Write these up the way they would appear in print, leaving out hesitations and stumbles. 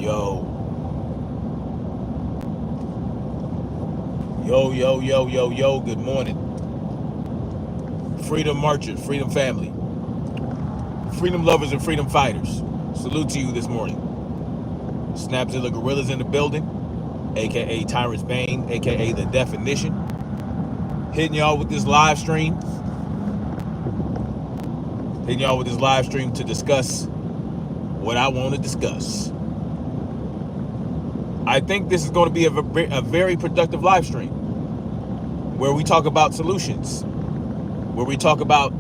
Yo, yo, good morning. Freedom marchers, freedom family, freedom lovers, and freedom fighters. Salute to you this morning. Snapzilla Gorillas in the building, aka Tyrant's Bane, aka The Definition. Hitting y'all with this live stream. To discuss what I want to discuss. I think this is going to be a very productive live stream where we talk about solutions, where we talk about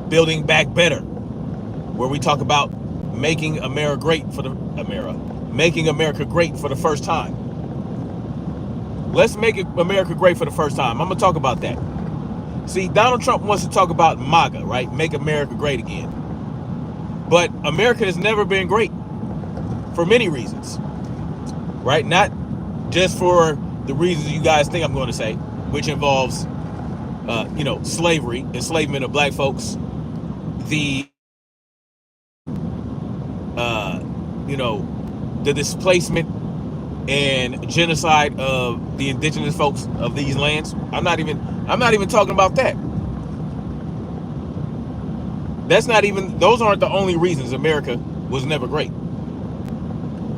building back better, where we talk about making America great for the first time. Let's make America great for the first time. I'm going to talk about that. See, Donald Trump wants to talk about MAGA, right? Make America great again. But America has never been great for many reasons, right? Not just for the reasons you guys think I'm going to say, which involves, slavery, enslavement of black folks, the displacement and genocide of the indigenous folks of these lands. I'm not even talking about that. Those aren't the only reasons America was never great.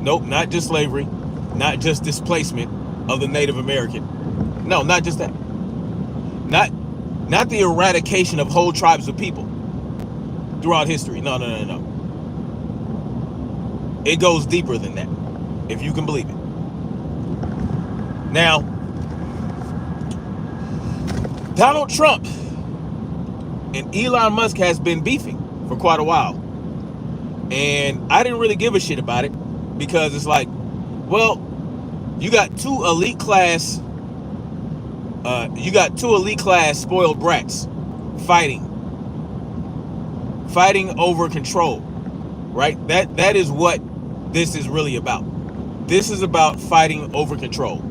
Nope, not just slavery, not just displacement of the Native American. No, not just that. Not the eradication of whole tribes of people throughout history. No. It goes deeper than that, if you can believe it. Now, Donald Trump and Elon Musk has been beefing for quite a while. And I didn't really give a shit about it because it's like, well, you got two elite class spoiled brats fighting over control, right? That is what this is really about. This is about fighting over control.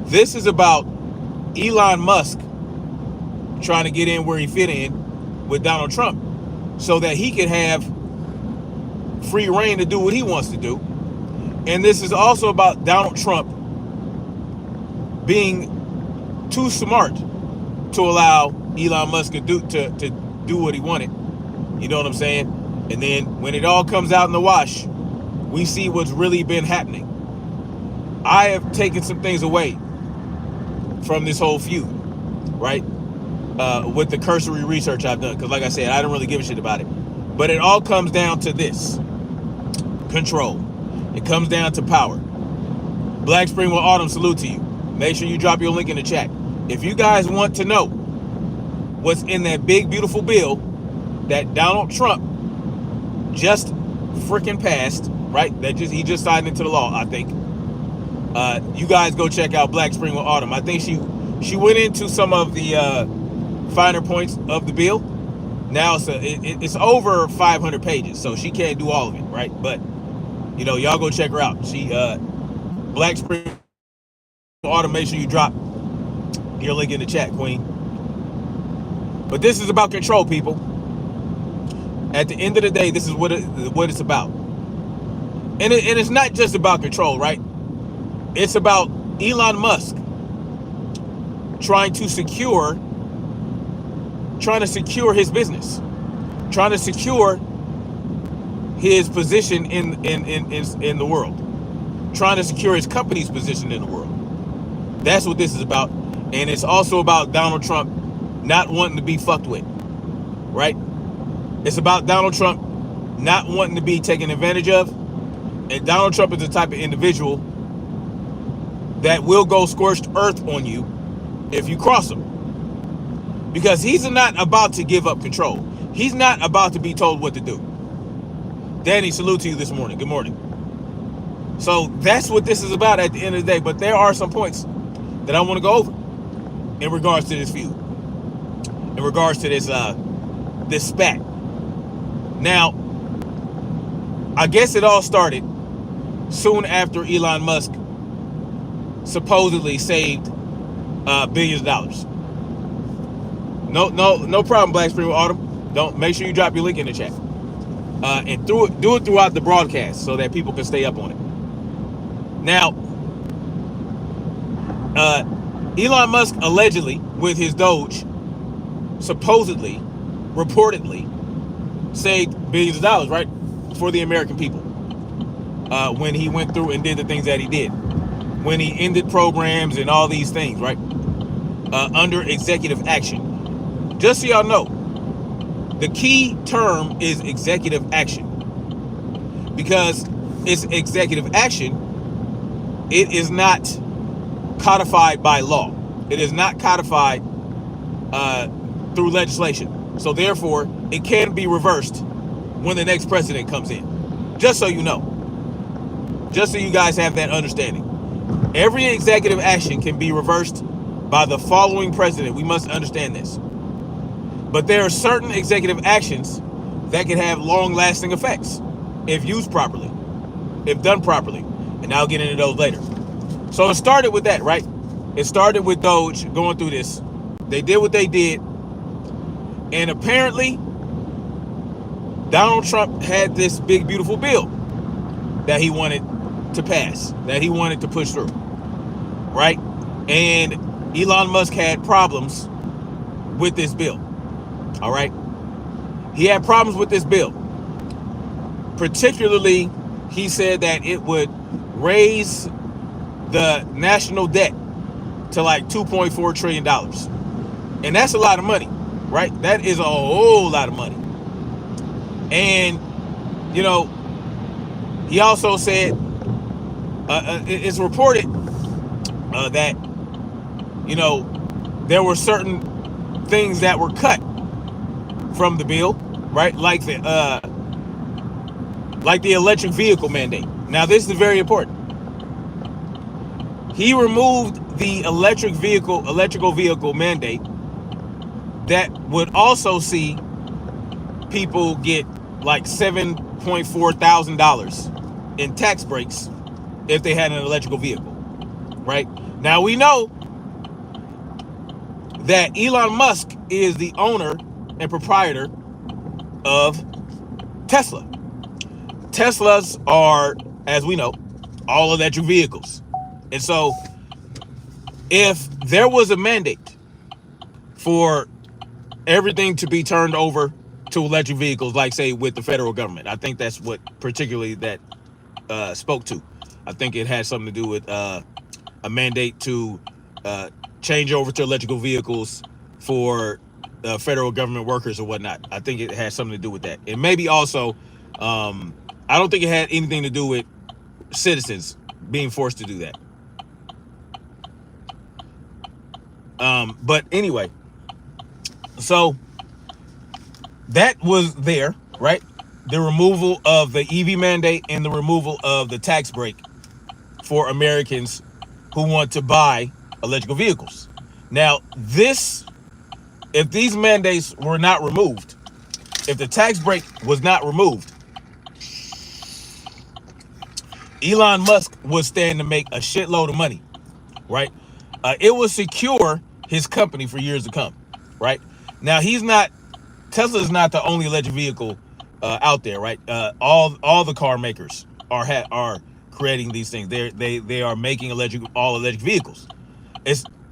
This is about Elon Musk trying to get in where he fit in with Donald Trump so that he can have free reign to do what he wants to do. And this is also about Donald Trump being too smart to allow Elon Musk to do what he wanted. You know what I'm saying? And then when it all comes out in the wash, we see what's really been happening. I have taken some things away from this whole feud, right? With the cursory research I've done, because like I said, I don't really give a shit about it. But it all comes down to this: control. It comes down to power. Black Spring with Autumn, salute to you. Make sure you drop your link in the chat. If you guys want to know what's in that big, beautiful bill that Donald Trump just freaking passed, right? He just signed into the law, I think. You guys go check out Black Spring with Autumn. I think she went into some of the finer points of the bill. Now it's over 500 pages, so she can't do all of it, right? But y'all go check her out. She Black Spring with Autumn. Make sure you drop your link in the chat, Queen. But this is about control, people. At the end of the day, this is what it's about. And it's not just about control, right? It's about Elon Musk trying to secure his business, trying to secure his position in the world, trying to secure his company's position in the world. That's what this is about. And it's also about Donald Trump not wanting to be fucked with, right? It's about Donald Trump not wanting to be taken advantage of. And Donald Trump is the type of individual that will go scorched earth on you if you cross him. Because he's not about to give up control. He's not about to be told what to do. Danny, salute to you this morning. Good morning. So that's what this is about at the end of the day. But there are some points that I want to go over in regards to this feud, in regards to this spat. Now, I guess it all started soon after Elon Musk supposedly saved billions of dollars. No problem, Black Spring with Autumn. Make sure you drop your link in the chat. and do it throughout the broadcast so that people can stay up on it. Now, Elon Musk allegedly, with his Doge, supposedly, reportedly, saved billions of dollars, right, for the American people when he went through and did the things that he did, when he ended programs and all these things, right, under executive action. Just so y'all know, the key term is executive action, because it's executive action. It is not codified by law. It is not codified through legislation. So therefore, it can be reversed when the next president comes in. Just so you know. Just so you guys have that understanding. Every executive action can be reversed by the following president. We must understand this. But there are certain executive actions that can have long-lasting effects if used properly, if done properly. And I'll get into those later. So it started with that, right? It started with Doge going through this. They did what they did. And apparently, Donald Trump had this big, beautiful bill that he wanted to pass, that he wanted to push through, right? And Elon Musk had problems with this bill, all right? He had problems with this bill. Particularly, he said that it would raise the national debt to like $2.4 trillion. And that's a lot of money, right? That is a whole lot of money. And, you know, he also said, it's reported that, you know, there were certain things that were cut from the bill, right? Like the electric vehicle mandate. Now, this is very important. He removed the electrical vehicle mandate that would also see people get like $7.4 thousand in tax breaks if they had an electrical vehicle, right? Now we know that Elon Musk is the owner and proprietor of Tesla. Teslas are, as we know, all electric vehicles. And so if there was a mandate for everything to be turned over to electric vehicles, like say with the federal government, I think that's what particularly that spoke to. I think it had something to do with a mandate to change over to electrical vehicles for federal government workers or whatnot. I think it had something to do with that. And maybe also, I don't think it had anything to do with citizens being forced to do that. But anyway, so that was there, right? The removal of the EV mandate and the removal of the tax break for Americans who want to buy electrical vehicles. Now, if these mandates were not removed, if the tax break was not removed, Elon Musk would stand to make a shitload of money, right? It would secure his company for years to come, right? Now, Tesla is not the only electric vehicle out there, right? All the car makers are creating these things. They are making all electric vehicles.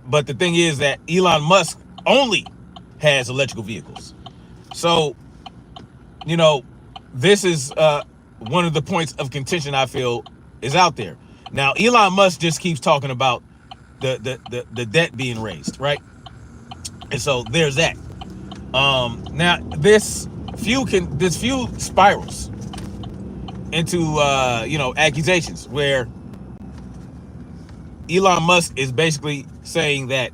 But the thing is that Elon Musk only has electrical vehicles. So, you know, this is one of the points of contention I feel is out there. Now, Elon Musk just keeps talking about the debt being raised, right? And so there's that. Now this feud spirals into accusations where Elon Musk is basically saying that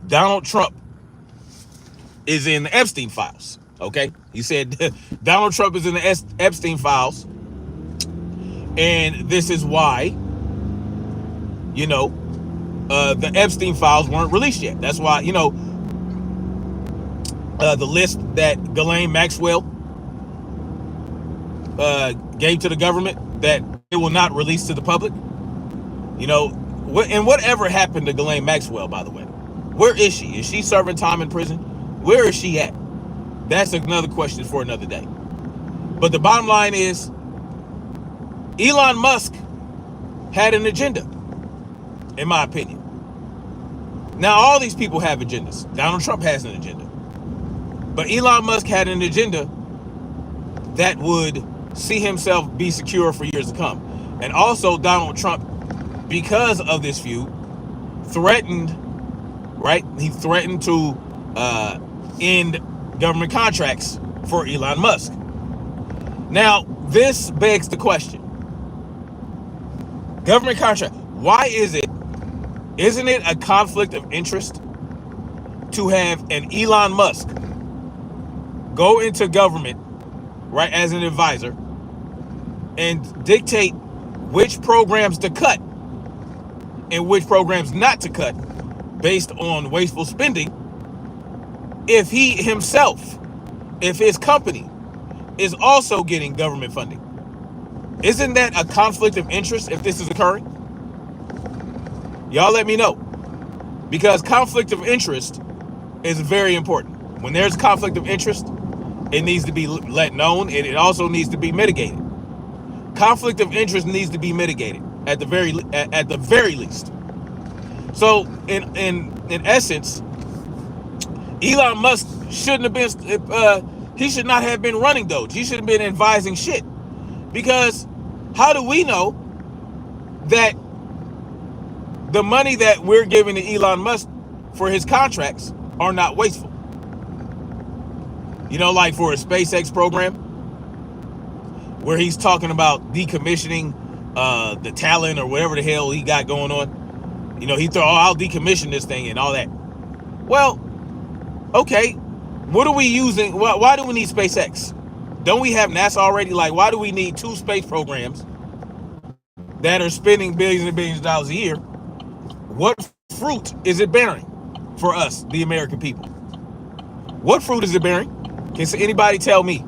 Donald Trump is in the Epstein files. Okay, he said Donald Trump is in the Epstein files, and this is why the Epstein files weren't released yet. That's why the list that Ghislaine Maxwell gave to the government that it will not release to the public. And whatever happened to Ghislaine Maxwell, by the way? Where is she? Is she serving time in prison? Where is she at? That's another question for another day. But the bottom line is, Elon Musk had an agenda, in my opinion. Now, all these people have agendas. Donald Trump has an agenda. But Elon Musk had an agenda that would see himself be secure for years to come. And also, Donald Trump, because of this feud, threatened, right? He threatened to end government contracts for Elon Musk. Now, this begs the question. Government contract, why isn't it a conflict of interest to have an Elon Musk go into government, right, as an advisor and dictate which programs to cut and which programs not to cut based on wasteful spending, if he himself, if his company is also getting government funding? Isn't that a conflict of interest if this is occurring? Y'all let me know. Because conflict of interest is very important. When there's conflict of interest, it needs to be let known, and it also needs to be mitigated. Conflict of interest needs to be mitigated at the very least. So in essence, Elon Musk shouldn't have been he should not have been running Doge. He should have been advising shit. Because how do we know that the money that we're giving to Elon Musk for his contracts are not wasteful? You know, like for a SpaceX program, where he's talking about decommissioning the Talon or whatever the hell he got going on. You know, he thought, oh, I'll decommission this thing and all that. Well, okay, what are we using? Why do we need SpaceX? Don't we have NASA already? Like, why do we need two space programs that are spending billions and billions of dollars a year? What fruit is it bearing for us, the American people? What fruit is it bearing? Can anybody tell me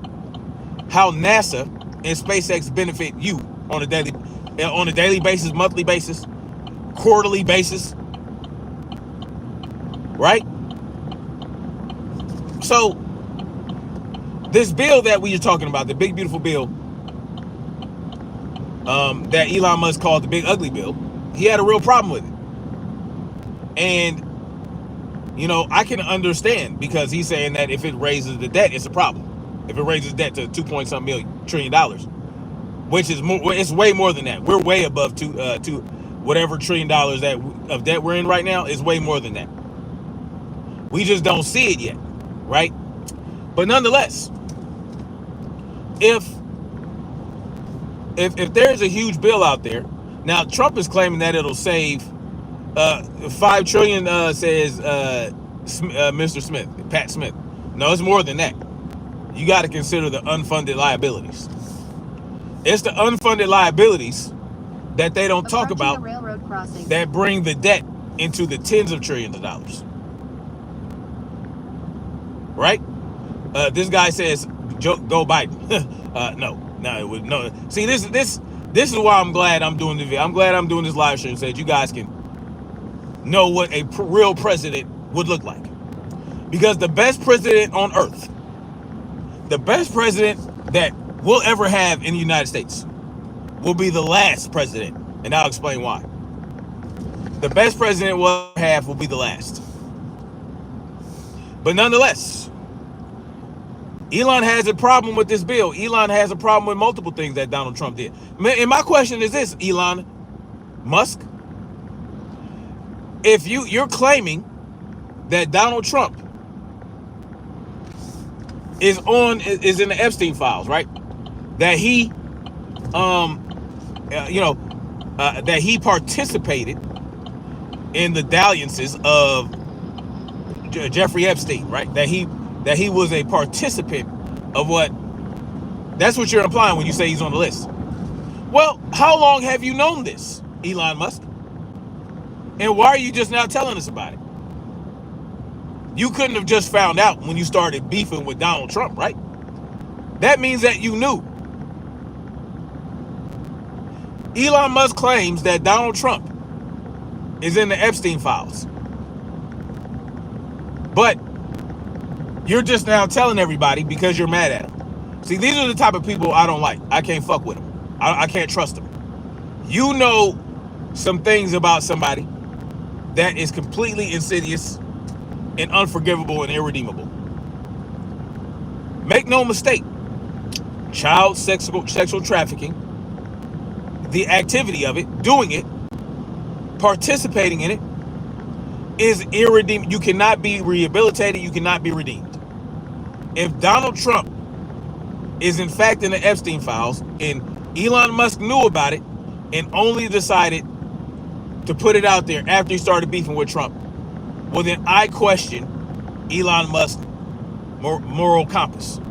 how NASA and SpaceX benefit you on a daily basis, monthly basis, quarterly basis? Right? So this bill that we are talking about, the big beautiful bill that Elon Musk called the big ugly bill, he had a real problem with it. And you know, I can understand, because he's saying that if it raises the debt, it's a problem. If it raises debt to $2.something trillion, which is more, it's way more than that. We're way above two whatever $1 trillion of debt we're in right now is way more than that. We just don't see it yet, right? But nonetheless, if there's a huge bill out there, now Trump is claiming that it'll save $5 trillion, says Mr. Smith, Pat Smith. No, it's more than that. You got to consider the unfunded liabilities. It's the unfunded liabilities that they don't talk about that bring the debt into the tens of trillions of dollars. Right? This guy says, go Biden. No. See, this is why I'm glad I'm doing the video. I'm glad I'm doing this live stream so that you guys can know what a real president would look like. Because the best president on earth, the best president that we'll ever have in the United States, will be the last president. And I'll explain why. The best president we'll have will be the last. But nonetheless, Elon has a problem with this bill. Elon has a problem with multiple things that Donald Trump did. And my question is this, Elon Musk. If you're claiming that Donald Trump is in the Epstein files, right? That he, that he participated in the dalliances of Jeffrey Epstein, right? That he was a participant of what? That's what you're implying when you say he's on the list. Well, how long have you known this, Elon Musk? And why are you just now telling us about it? You couldn't have just found out when you started beefing with Donald Trump, right? That means that you knew. Elon Musk claims that Donald Trump is in the Epstein files. But you're just now telling everybody because you're mad at him. See, these are the type of people I don't like. I can't fuck with them. I can't trust them. You know some things about somebody that is completely insidious and unforgivable and irredeemable. Make no mistake, child sexual trafficking, the activity of it, doing it, participating in it, is irredeemable. You cannot be rehabilitated. You cannot be redeemed. If Donald Trump is in fact in the Epstein files and Elon Musk knew about it and only decided to put it out there after he started beefing with Trump, well then I question Elon Musk's moral compass.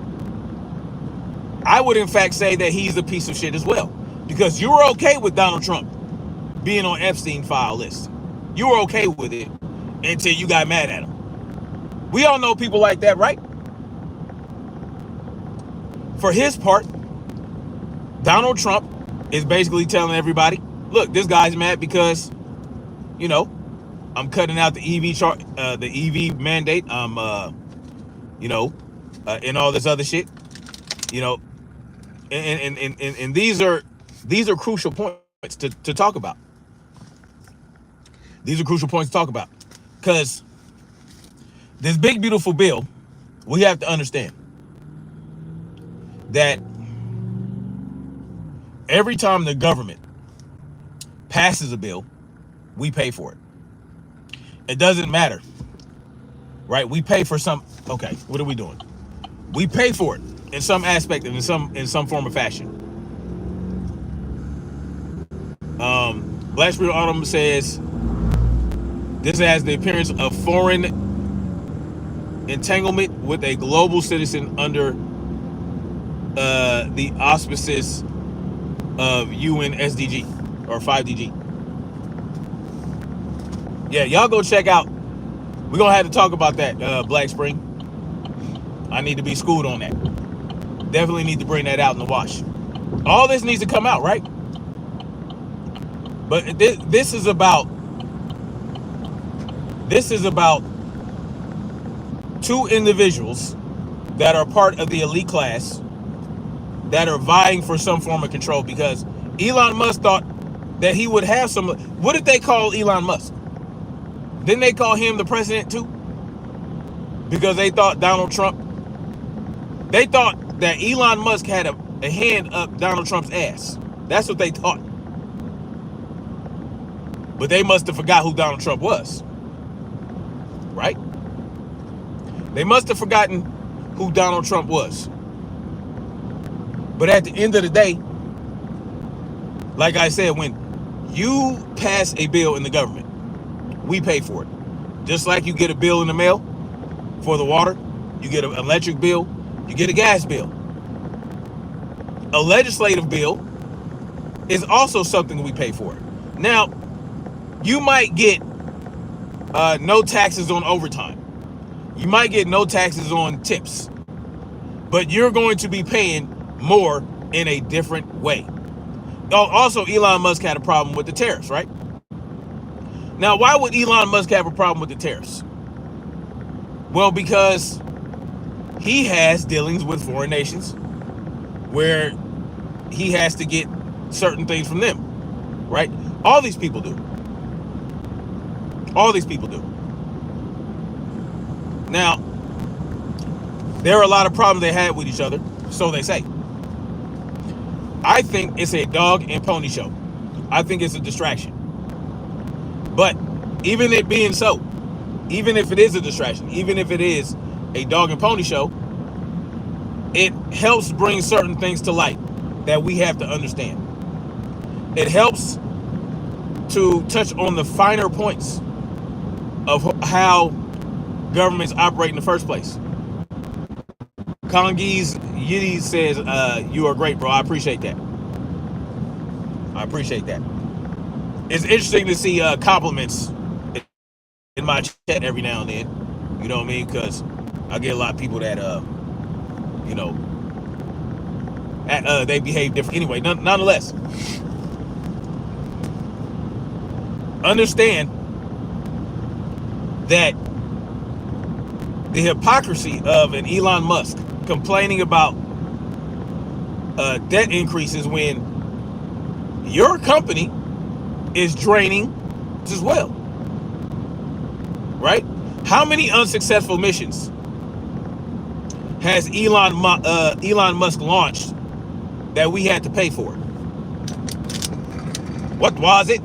I would in fact say that he's a piece of shit as well, because you were okay with Donald Trump being on Epstein file list. You were okay with it until you got mad at him. We all know people like that, right? For his part, Donald Trump is basically telling everybody, look, this guy's mad because, you know, I'm cutting out the EV mandate. I'm, you know, and all this other shit, you know, and these are crucial points to talk about. These are crucial points to talk about, because this big beautiful bill, we have to understand that every time the government passes a bill, we pay for it. It doesn't matter, right? We pay for some. Okay, what are we doing? We pay for it in some aspect and in some form or fashion. Black Spirit Autumn says this has the appearance of foreign entanglement with a global citizen under the auspices of UN SDG or 5DG. Yeah, y'all go check out. We're gonna have to talk about that, Black Spring. I need to be schooled on that. Definitely need to bring that out in the wash. All this needs to come out, right? But this is about two individuals that are part of the elite class that are vying for some form of control, because Elon Musk thought that he would have some. What did they call Elon Musk? Didn't they call him the president too? Because they thought they thought that Elon Musk had a hand up Donald Trump's ass. That's what they thought. But they must have forgot who Donald Trump was. Right? They must have forgotten who Donald Trump was. But at the end of the day, like I said, when you pass a bill in the government, we pay for it. Just like you get a bill in the mail for the water, you get an electric bill, you get a gas bill. A legislative bill is also something we pay for. Now, you might get no taxes on overtime. You might get no taxes on tips. But you're going to be paying more in a different way. Also, Elon Musk had a problem with the tariffs, right? Now, why would Elon Musk have a problem with the tariffs? Well, because he has dealings with foreign nations where he has to get certain things from them, right? All these people do. All these people do. Now, there are a lot of problems they had with each other, so they say. I think it's a dog and pony show. I think it's a distraction. But even it being so, even if it is a distraction, even if it is a dog and pony show, it helps bring certain things to light that we have to understand. It helps to touch on the finer points of how governments operate in the first place. Congies Yiddy says, you are great, bro. I appreciate that. I appreciate that. It's interesting to see compliments in my chat every now and then. You know what I mean? Because I get a lot of people that, you know, they behave different. Anyway, nonetheless, understand that the hypocrisy of an Elon Musk complaining about debt increases when your company is draining as well, right? How many unsuccessful missions has Elon Musk launched that we had to pay for? What was it?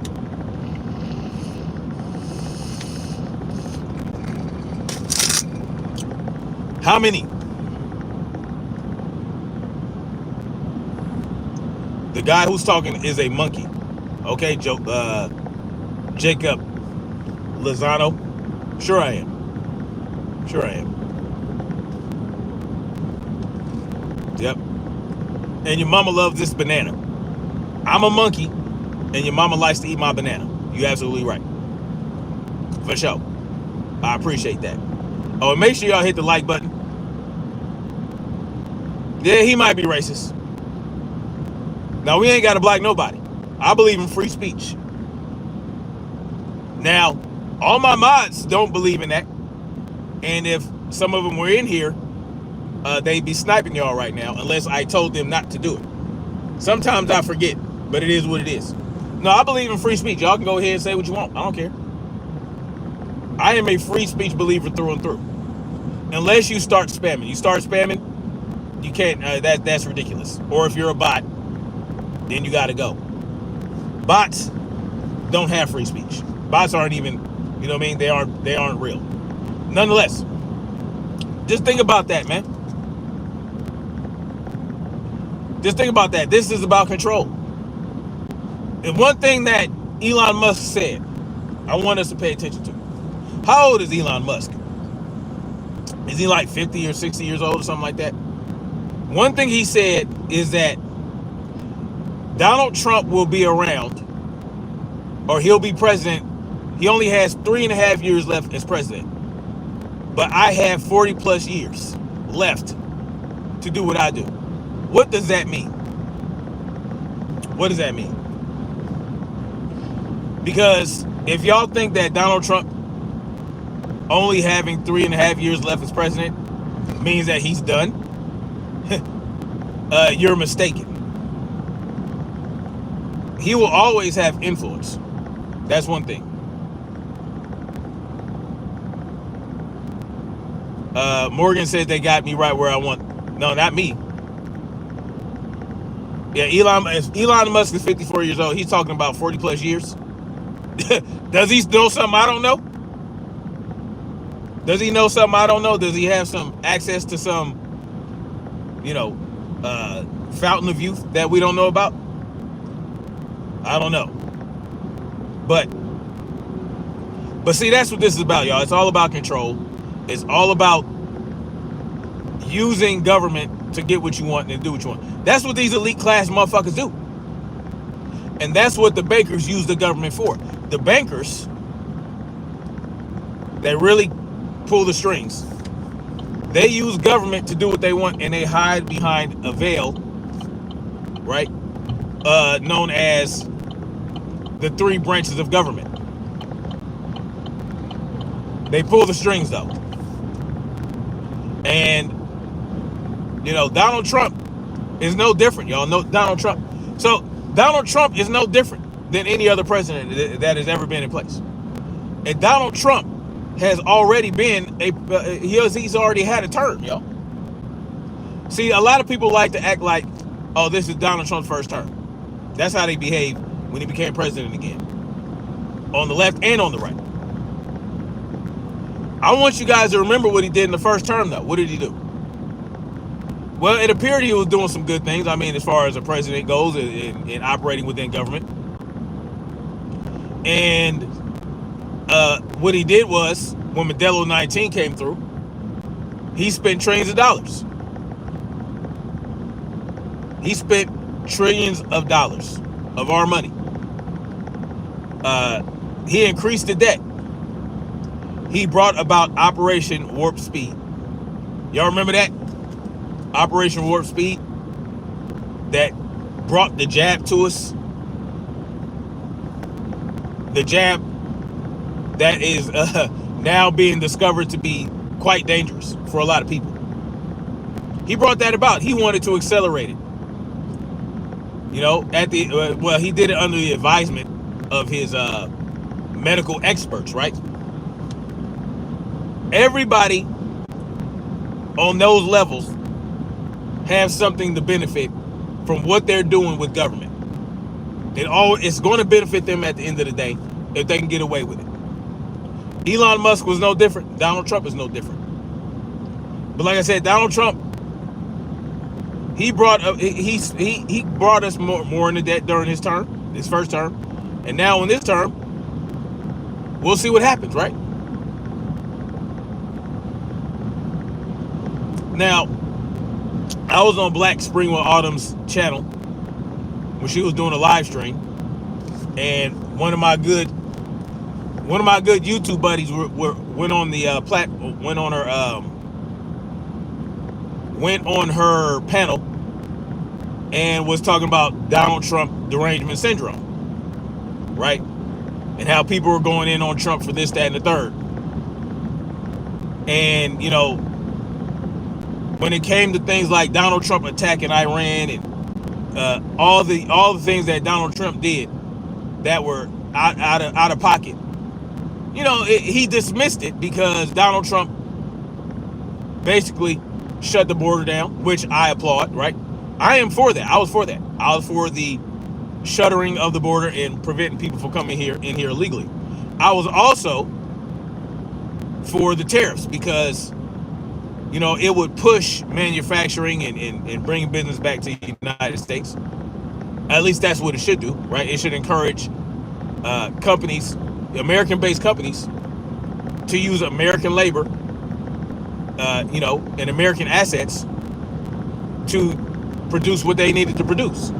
How many? The guy who's talking is a monkey. Okay, Jacob Lozano. Sure I am. Sure I am. Yep. And your mama loves this banana. I'm a monkey, and your mama likes to eat my banana. You're absolutely right. For sure. I appreciate that. Oh, and make sure y'all hit the like button. Yeah, he might be racist. Now, we ain't got to block nobody. I believe in free speech. Now, all my mods don't believe in that. And if some of them were in here, they'd be sniping y'all right now, unless I told them not to do it. Sometimes I forget, but it is what it is. No, I believe in free speech. Y'all can go ahead and say what you want. I don't care. I am a free speech believer through and through. Unless you start spamming. You start spamming, you can't. That's ridiculous. Or if you're a bot, then you got to go. Bots don't have free speech. Bots aren't even, you know what I mean? They aren't real. Nonetheless, just think about that, man. Just think about that. This is about control. And one thing that Elon Musk said, I want us to pay attention to. How old is Elon Musk? Is he like 50 or 60 years old or something like that? One thing he said is that Donald Trump will be around, or he'll be president. He only has 3.5 years left as president. But I have 40 plus years left to do what I do. What does that mean? What does that mean? Because if y'all think that Donald Trump only having 3.5 years left as president means that he's done, you're mistaken. He will always have influence. That's one thing. Morgan said they got me right where I want. No, not me. Yeah, Elon Musk is 54 years old. He's talking about 40 plus years. Does he know something I don't know? Does he know something I don't know? Does he have some access to some, fountain of youth that we don't know about? I don't know. But see, that's what this is about, y'all. It's all about control. It's all about using government to get what you want and do what you want. That's what these elite class motherfuckers do. And that's what the bankers use the government for. The bankers, they really pull the strings. They use government to do what they want, and they hide behind a veil, right? Known as the 3 branches of government. They pull the strings, though. And, Donald Trump is no different, y'all. No, Donald Trump. So, Donald Trump is no different than any other president that has ever been in place. And Donald Trump has already been he's already had a term, y'all. See, a lot of people like to act like, oh, this is Donald Trump's first term. That's how they behave when he became president again. On the left and on the right. I want you guys to remember what he did in the first term, though. What did he do? Well, it appeared he was doing some good things. I mean, as far as a president goes in operating within government. And what he did was, when Modelo 19 came through, he spent trillions of dollars. He spent trillions of dollars of our money. He increased the debt. He brought about Operation Warp Speed. Y'all remember that? Operation Warp Speed? That brought the jab to us. The jab that is now being discovered to be quite dangerous for a lot of people. He brought that about. He wanted to accelerate it. You know, at the well, he did it under the advisement of his medical experts, right? Everybody on those levels have something to benefit from what they're doing with government. It's going to benefit them at the end of the day if they can get away with it. Elon Musk was no different. Donald Trump is no different. But like I said, Donald Trump, he brought us more into debt during his term, his first term, and now in this term, we'll see what happens, right? Now, I was on Black Springwell Autumn's channel when she was doing a live stream, and one of my good YouTube buddies went on the went on her panel and was talking about Donald Trump derangement syndrome, right? And how people were going in on Trump for this, that, and the third. And you know, when it came to things like Donald Trump attacking Iran and all the things that Donald Trump did that were out of pocket, you know, he dismissed it because Donald Trump basically shut the border down, which I applaud, right? I am for that. I was for that. I was for the shuttering of the border and preventing people from coming in here illegally. I was also for the tariffs because, you know, it would push manufacturing and bring business back to the United States. At least that's what it should do, right? It should encourage companies, American-based companies, to use American labor, you know, and American assets to produce what they needed to produce.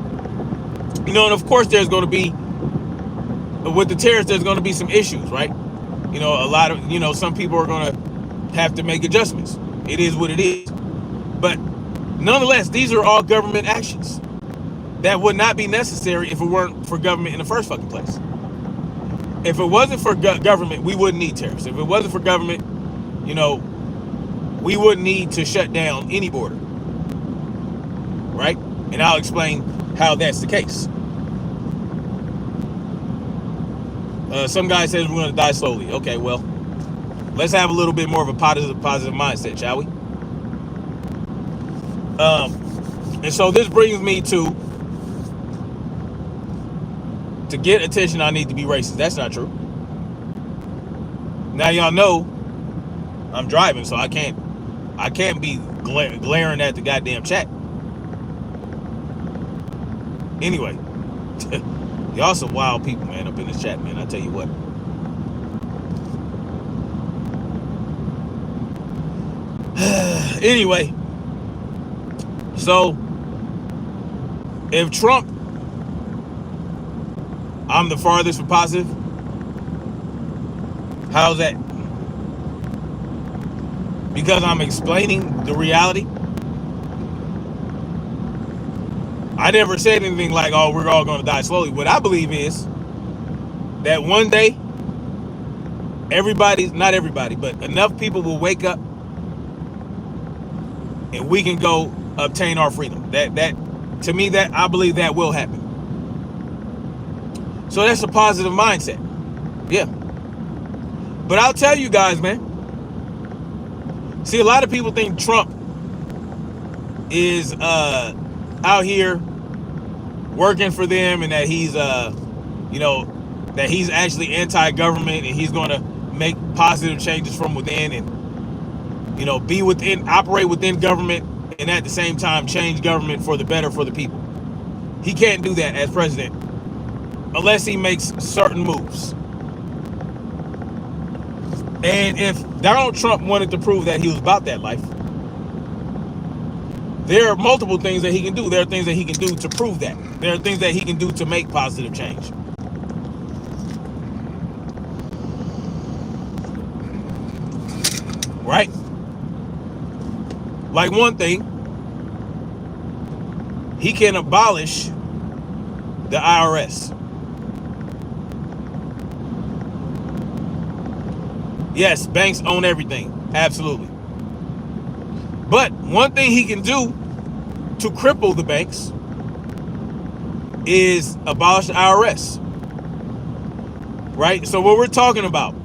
You know, and of course there's going to be, with the tariffs, there's going to be some issues, right? You know, a lot of, you know, some people are going to have to make adjustments. It is what it is. But nonetheless, these are all government actions that would not be necessary if it weren't for government in the first fucking place. If it wasn't for government, we wouldn't need tariffs. If it wasn't for government, you know, we wouldn't need to shut down any border, right? And I'll explain how that's the case. Some guy says we're going to die slowly. Okay, well, let's have a little bit more of a positive mindset, shall we? And so this brings me to get attention, I need to be racist. That's not true. Now y'all know I'm driving, so I can't be glaring at the goddamn chat. Anyway, y'all some wild people, man, up in this chat, man. I tell you what. Anyway, so if Trump, I'm the farthest from positive, how's that? Because I'm explaining the reality. I never said anything like, oh, we're all going to die slowly. What I believe is that one day, not everybody, but enough people will wake up and we can go obtain our freedom. That to me, that I believe that will happen. So that's a positive mindset. Yeah. But I'll tell you guys, man. See, a lot of people think Trump is out here working for them and that he's you know, that he's actually anti-government and he's going to make positive changes from within and, you know, operate within government and at the same time change government for the better for the people. He can't do that as president unless he makes certain moves. And if Donald Trump wanted to prove that he was about that life, there are multiple things that he can do. There are things that he can do to prove that. There are things that he can do to make positive change. Right? Like one thing, he can abolish the IRS. Yes, banks own everything. Absolutely. But one thing he can do to cripple the banks is abolish the IRS, right? So what we're talking about,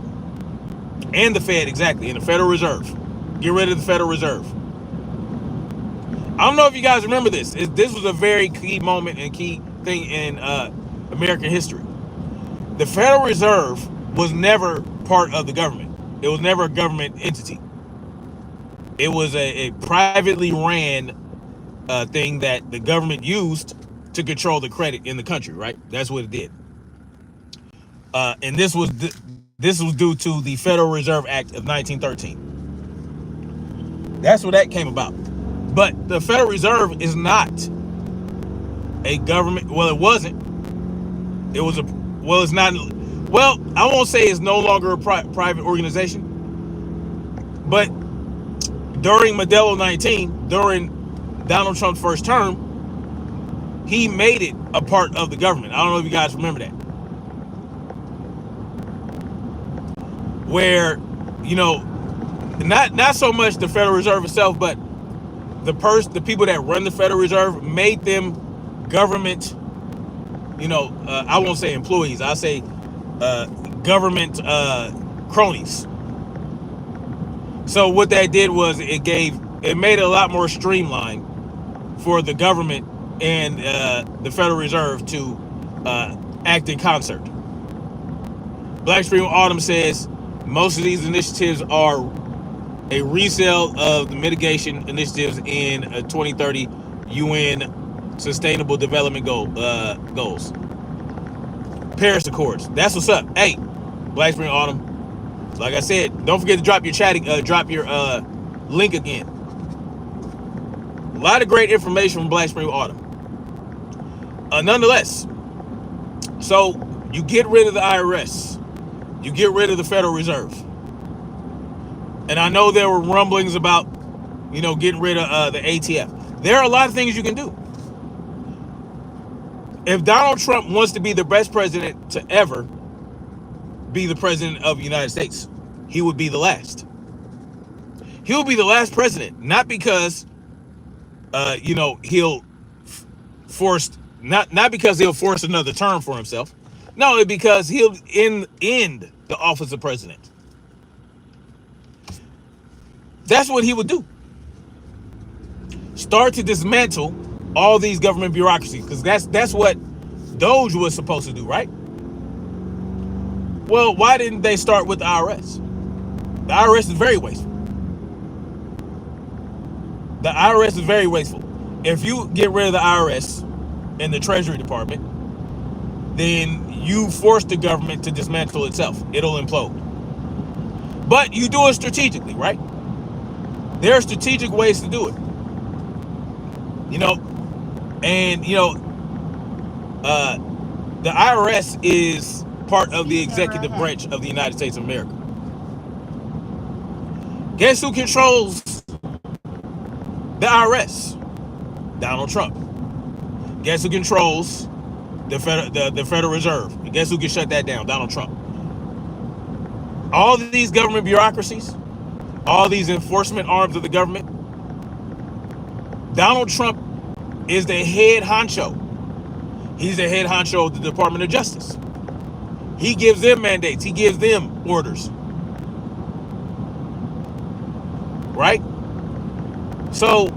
and the Fed, exactly, and the Federal Reserve. Get rid of the Federal Reserve. I don't know if you guys remember this. This was a very key moment and key thing in American history. The Federal Reserve was never part of the government. It was never a government entity. It was a privately ran thing that the government used to control the credit in the country, right? That's what it did. And this was due to the Federal Reserve Act of 1913. That's where that came about. But the Federal Reserve is not a government. Well, it wasn't. It was it's not. Well, I won't say it's no longer a private organization. But during Modelo 19, during Donald Trump's first term, he made it a part of the government. I don't know if you guys remember that. Where, not so much the Federal Reserve itself, but the people that run the Federal Reserve made them government, I won't say employees, I'll say government cronies. So what that did was it made it a lot more streamlined for the government and the Federal Reserve to act in concert. Black Stream Autumn says most of these initiatives are a resale of the mitigation initiatives in 2030 UN Sustainable Development goals. Paris Accords. That's what's up. Hey, Black Spring Autumn. Like I said, don't forget to drop your link again. A lot of great information from Black Spring Autumn. Nonetheless, so you get rid of the IRS. You get rid of the Federal Reserve. And I know there were rumblings about, getting rid of the ATF. There are a lot of things you can do. If Donald Trump wants to be the best president to ever be the president of the United States, he would be the last. He will be the last president, not because, he'll force, not because he'll force another term for himself. No, it's because he'll end the office of president. That's what he would do. Start to dismantle all these government bureaucracies, because that's what Doge was supposed to do, right? Well, why didn't they start with the IRS? The IRS is very wasteful. The IRS is very wasteful. If you get rid of the IRS and the Treasury Department, then you force the government to dismantle itself. It'll implode. But you do it strategically, right? There are strategic ways to do it. The IRS is part of the executive branch of the United States of America. Guess who controls the IRS? Donald Trump. Guess who controls the Federal Reserve? And guess who can shut that down? Donald Trump. All of these government bureaucracies, all these enforcement arms of the government, Donald Trump is the head honcho. He's the head honcho of the Department of Justice. He gives them mandates. He gives them orders. Right? So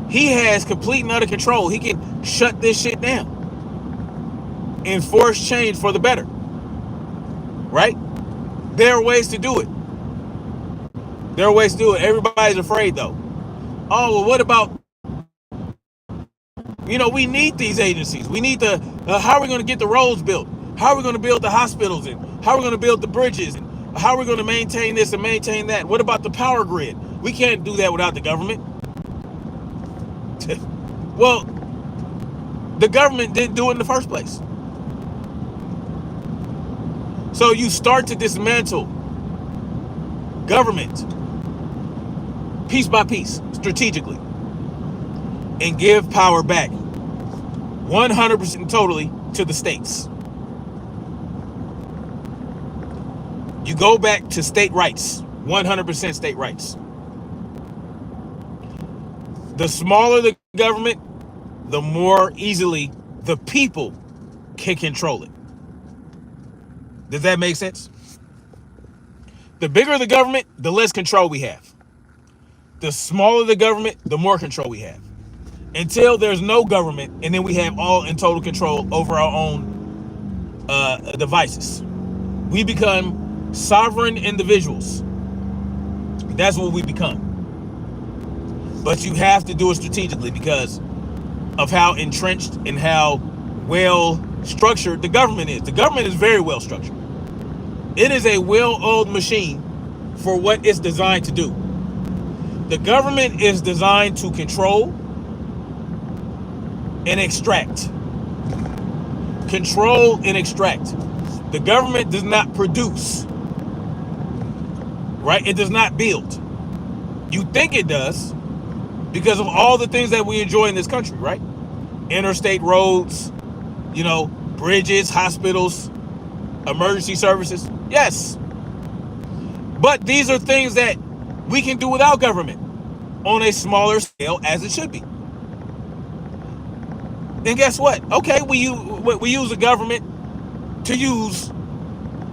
he has complete and utter control. He can shut this shit down. Enforce change for the better. Right? There are ways to do it. There are ways to do it. Everybody's afraid though. Oh, well, what about, we need these agencies. We need how are we going to get the roads built? How are we going to build the hospitals? And how are we going to build the bridges? And how are we going to maintain this and maintain that? What about the power grid? We can't do that without the government. Well, the government didn't do it in the first place. So you start to dismantle government piece by piece, strategically, and give power back 100% totally to the states. You go back to state rights, 100% state rights. The smaller the government, the more easily the people can control it. Does that make sense? The bigger the government, the less control we have. The smaller the government, the more control we have. Until there's no government, and then we have all in total control over our own devices. We become sovereign individuals. That's what we become. But you have to do it strategically because of how entrenched and how well structured the government is. The government is very well structured. It is a well-oiled machine for what it's designed to do. The government is designed to control and extract. Control and extract. The government does not produce, right? It does not build. You think it does because of all the things that we enjoy in this country, right? Interstate roads, bridges, hospitals, emergency services. Yes. But these are things that we can do without government on a smaller scale as it should be. And guess what? Okay, we use the government to use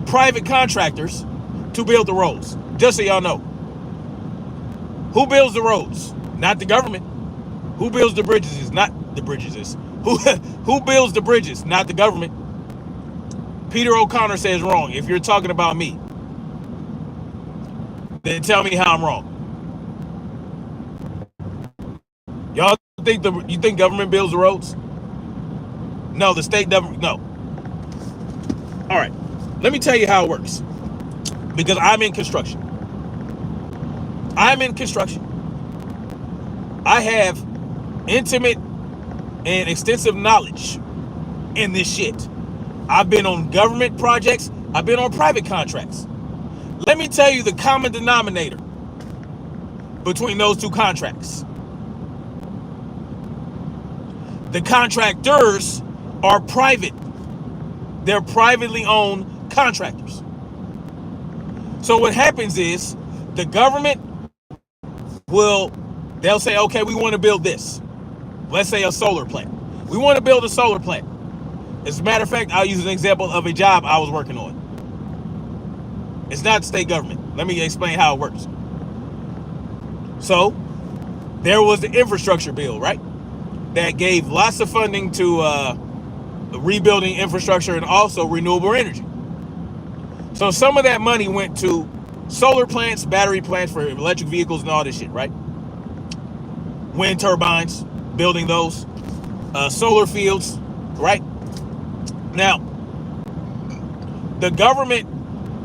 private contractors to build the roads. Just so y'all know. Who builds the roads? Not the government. Who builds the bridges? Not the bridges. Who builds the bridges? Not the government. Peter O'Connor says wrong. If you're talking about me, then tell me how I'm wrong. Y'all you think government builds the roads? No, the state government, no. All right, let me tell you how it works. Because I'm in construction. I have intimate and extensive knowledge in this shit. I've been on government projects. I've been on private contracts. Let me tell you the common denominator between those two contracts. The contractors are private. They're privately owned contractors. So what happens is the government they'll say, okay, we want to build this. Let's say a solar plant. We want to build a solar plant. As a matter of fact, I'll use an example of a job I was working on. It's not the state government. Let me explain how it works. So there was the infrastructure bill, right? That gave lots of funding to rebuilding infrastructure and also renewable energy. So some of that money went to solar plants, battery plants for electric vehicles and all this shit, right? Wind turbines, building those, solar fields, right? Now, the government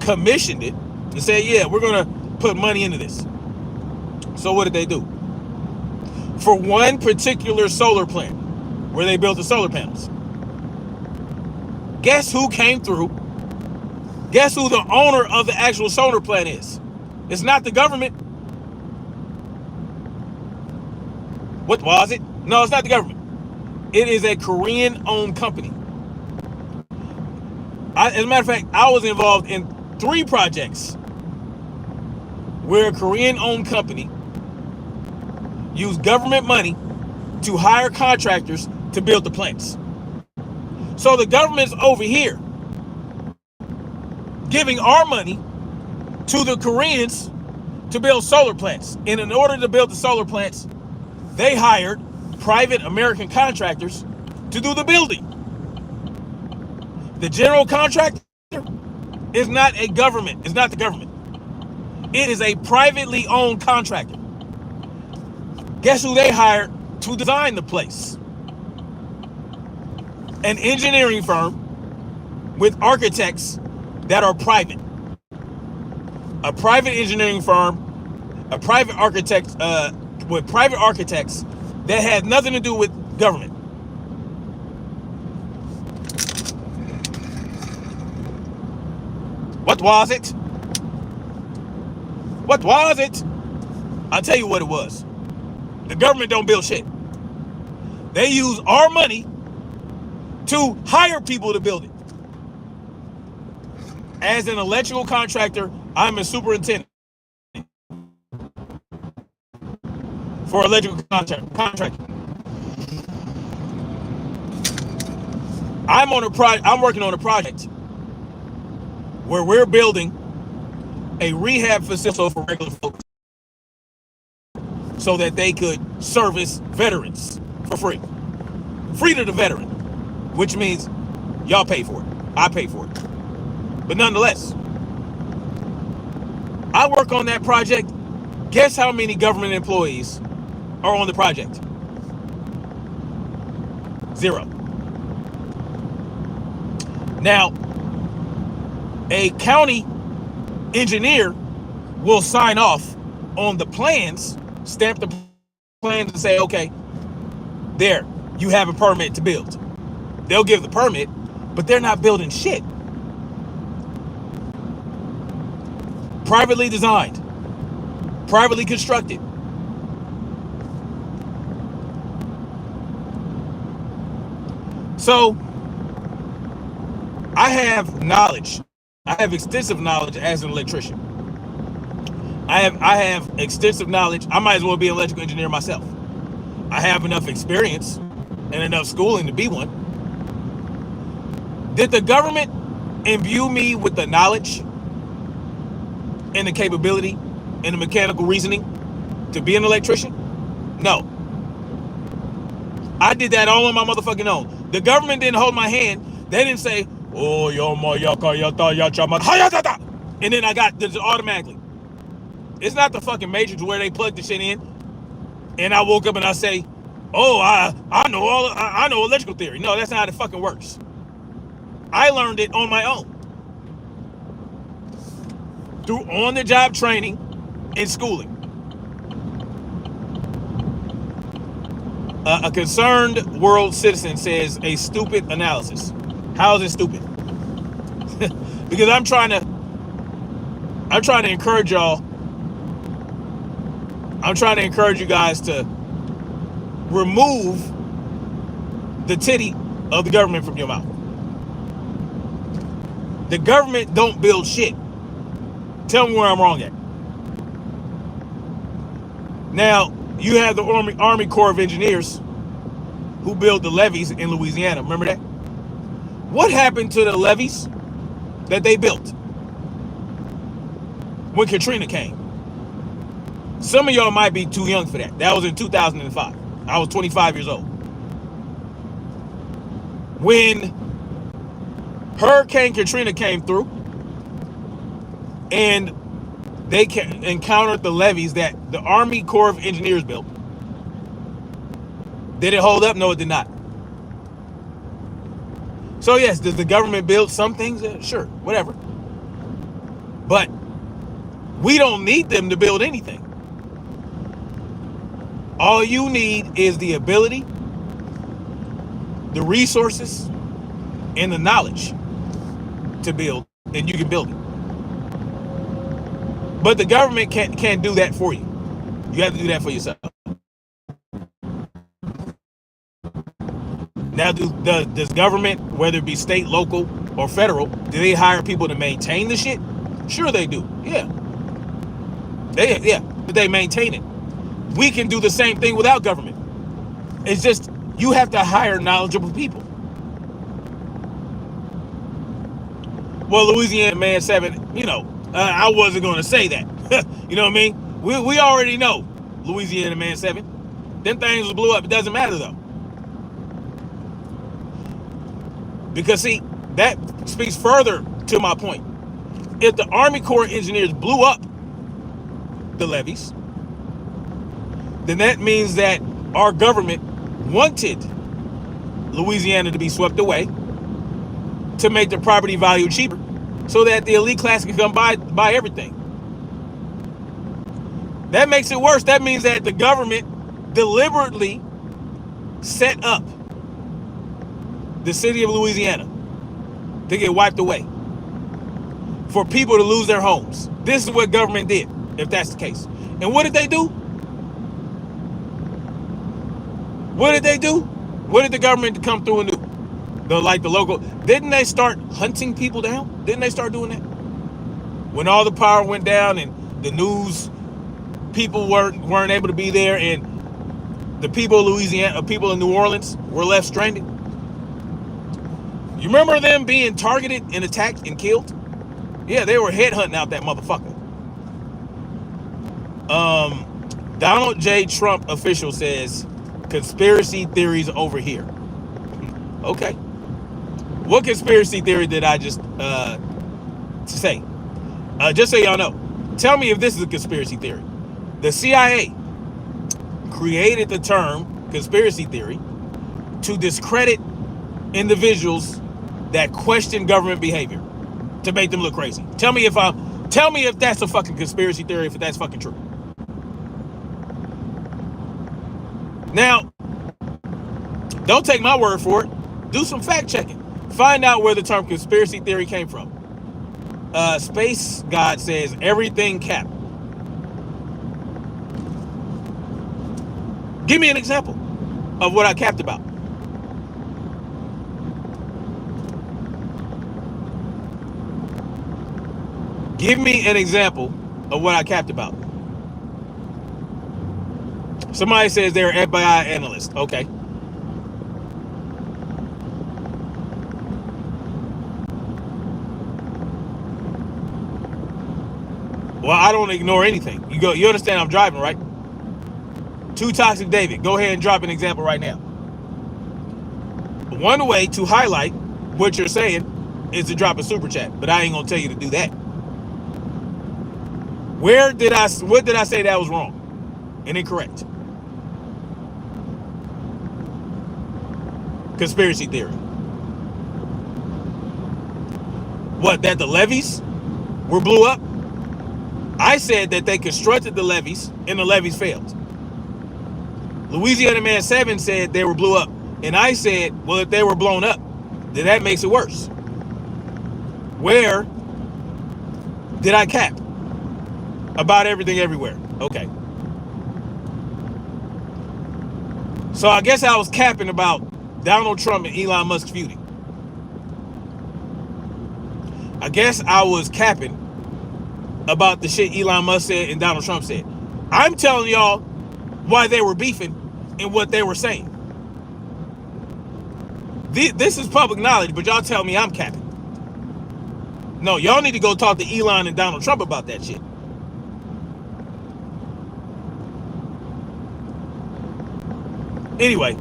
commissioned it and said, yeah, we're going to put money into this. So what did they do? For one particular solar plant where they built the solar panels, guess who came through? Guess who the owner of the actual solar plant is? It's not the government. What was it? No, it's not the government. It is a Korean-owned company. As a matter of fact, I was involved in 3 projects where a Korean-owned company used government money to hire contractors to build the plants. So the government's over here giving our money to the Koreans to build solar plants. And in order to build the solar plants, they hired private American contractors to do the building. The general contractor is not a government. It's not the government. It is a privately owned contractor. Guess who they hired to design the place? An engineering firm with architects that are private. A private engineering firm, a private architect with private architects that had nothing to do with government. What was it? What was it? I'll tell you what it was. The government don't build shit. They use our money to hire people to build it. As an electrical contractor, I'm a superintendent for electrical contracting. I'm working on a project where we're building a rehab facility for regular folks so that they could service veterans for free. Free to the veteran, which means y'all pay for it. I pay for it. But nonetheless, I work on that project. Guess how many government employees are on the project? 0. Now, a county engineer will sign off on the plans, stamp the plans and say, okay, there, you have a permit to build. They'll give the permit, but they're not building shit. Privately designed, privately constructed. So, I have knowledge. I have extensive knowledge as an electrician. I have extensive knowledge. I might as well be an electrical engineer myself. I have enough experience and enough schooling to be one. Did the government imbue me with the knowledge and the capability and the mechanical reasoning to be an electrician? No. I did that all on my motherfucking own. The government didn't hold my hand. They didn't say, oh, and then I got this automatically. It's not the fucking Matrix where they plug the shit in and I woke up and I say, oh, I know electrical theory. No, that's not how it fucking works. I learned it on my own through on-the-job training and schooling. A concerned world citizen says a stupid analysis. How is it stupid? Because I'm trying to encourage y'all. I'm trying to encourage you guys to remove the titty of the government from your mouth. The government don't build shit. Tell me where I'm wrong at. Now, you have the Army Corps of Engineers who built the levees in Louisiana. Remember that? What happened to the levees that they built when Katrina came? Some of y'all might be too young for that. That was in 2005. I was 25 years old. When Hurricane Katrina came through and they encountered the levees that the Army Corps of Engineers built, did it hold up? No, it did not. So yes, does the government build some things? Sure, whatever. But we don't need them to build anything. All you need is the ability, the resources, and the knowledge to build, and you can build it. But the government can't do that for you. You have to do that for yourself. Now, does government, whether it be state, local, or federal, do they hire people to maintain the shit? Sure they do. Yeah. But they maintain it. We can do the same thing without government. It's just you have to hire knowledgeable people. Well, Louisiana Man 7, I wasn't going to say that. You know what I mean? We already know Louisiana Man 7. Them things blew up. It doesn't matter, though. Because, see, that speaks further to my point. If the Army Corps of Engineers blew up the levees, then that means that our government wanted Louisiana to be swept away to make the property value cheaper so that the elite class can come buy everything. That makes it worse. That means that the government deliberately set up the city of Louisiana to get wiped away for people to lose their homes. This is what government did, if that's the case. And what did they do? What did they do? What did the government come through and do? The local, didn't they start hunting people down? Didn't they start doing that? When all the power went down and the news people weren't able to be there and the people of Louisiana, people in New Orleans were left stranded. You remember them being targeted and attacked and killed? Yeah, they were headhunting out that motherfucker. Donald J. Trump official says conspiracy theories over here. Okay. What conspiracy theory did I just say? Just so y'all know, tell me if this is a conspiracy theory. The CIA created the term conspiracy theory to discredit individuals that question government behavior, to make them look crazy. Tell me if that's a fucking conspiracy theory, if that's fucking true. Now, don't take my word for it. Do some fact checking. Find out where the term conspiracy theory came from. Space God says everything cap. Give me an example of what I capped about. Give me an example of what I capped about. Somebody says they're FBI analyst. Okay. Well, I don't ignore anything. You understand I'm driving, right? Too Toxic David, go ahead and drop an example right now. One way to highlight what you're saying is to drop a super chat, but I ain't gonna tell you to do that. What did I say that was wrong and incorrect? Conspiracy theory. What, that the levees were blew up? I said that they constructed the levees and the levees failed. Louisiana Man 7 said they were blew up. And I said, well, if they were blown up, then that makes it worse. Where did I cap? About everything everywhere. Okay. So I guess I was capping about Donald Trump and Elon Musk feuding. I guess I was capping about the shit Elon Musk said and Donald Trump said. I'm telling y'all why they were beefing and what they were saying. This is public knowledge, but y'all tell me I'm capping. No, y'all need to go talk to Elon and Donald Trump about that shit. Anyway,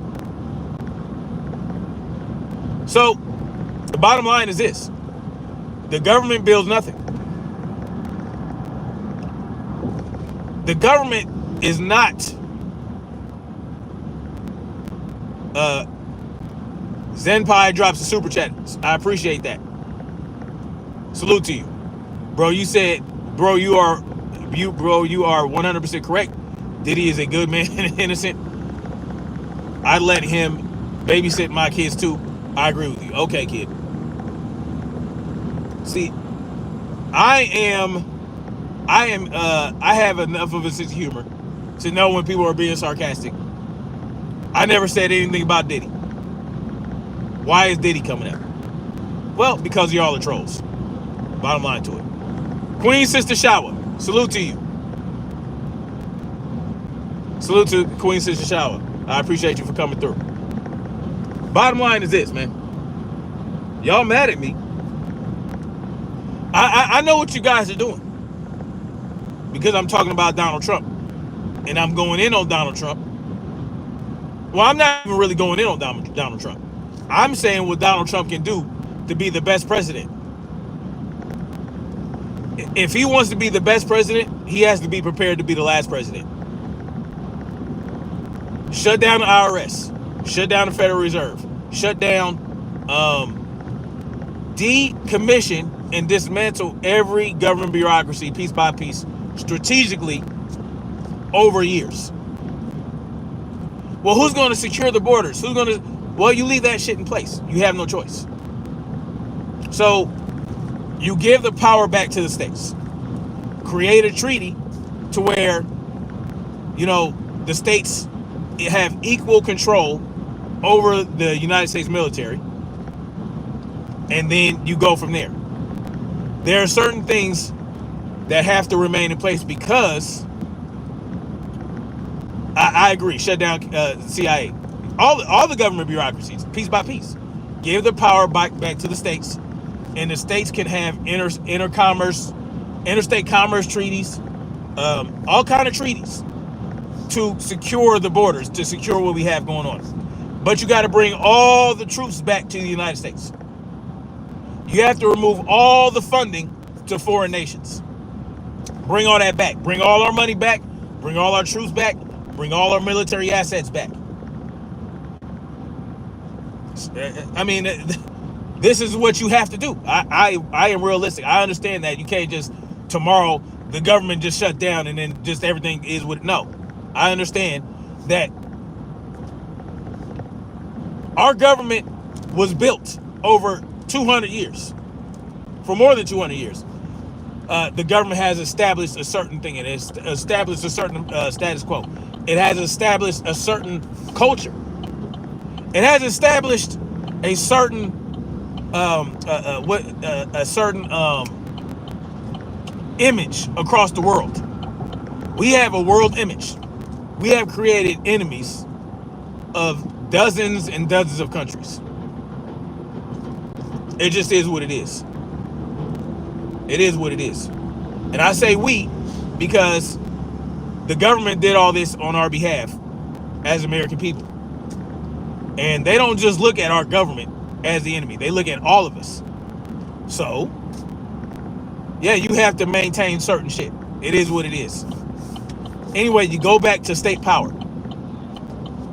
so the bottom line is this. The government builds nothing. The government is not Zenpai drops a super chat. I appreciate that. Salute to you. Bro, you said, bro, you are 100% correct. Diddy is a good man and innocent. I let him babysit my kids too. I agree with you. Okay, kid. See, I have enough of a sense of humor to know when people are being sarcastic. I never said anything about Diddy. Why is Diddy coming out? Well, because y'all are trolls. Bottom line to it. Queen Sister Shower, salute to you. Salute to Queen Sister Shower. I appreciate you for coming through. Bottom line is this, man. Y'all mad at me. I know what you guys are doing. Because I'm talking about Donald Trump. And I'm going in on Donald Trump. Well, I'm not even really going in on Donald Trump. I'm saying what Donald Trump can do to be the best president. If he wants to be the best president, he has to be prepared to be the last president. Shut down the IRS. Shut down the Federal Reserve. Shut down, decommission and dismantle every government bureaucracy piece by piece, strategically over years. Well, who's going to secure the borders? Who's going to... Well, you leave that shit in place. You have no choice. So, you give the power back to the states. Create a treaty to where, you know, the states have equal control over the United States military. And then you go from there. There are certain things that have to remain in place because I agree. Shut down CIA. All the government bureaucracies, piece by piece. give the power back to the states, and the states can have interstate commerce treaties, all kind of treaties to secure the borders, to secure what we have going on. But you got to bring all the troops back to the United States. You have to remove all the funding to foreign nations. Bring all that back. Bring all our money back. Bring all our troops back. Bring all our military assets back. I mean, this is what you have to do. I am realistic. I understand that you can't just tomorrow the government just shut down and then just everything is what. No, I understand that our government was built over 200 years. For more than 200 years, the government has established a certain thing. It has established a certain status quo. It has established a certain culture. It has established a certain image across the world. We have a world image. We have created enemies of dozens and dozens of countries. It just is what it is. It is what it is. And I say we because the government did all this on our behalf as American people. And they don't just look at our government as the enemy. They look at all of us. So, yeah, you have to maintain certain shit. It is what it is. Anyway, you go back to state power.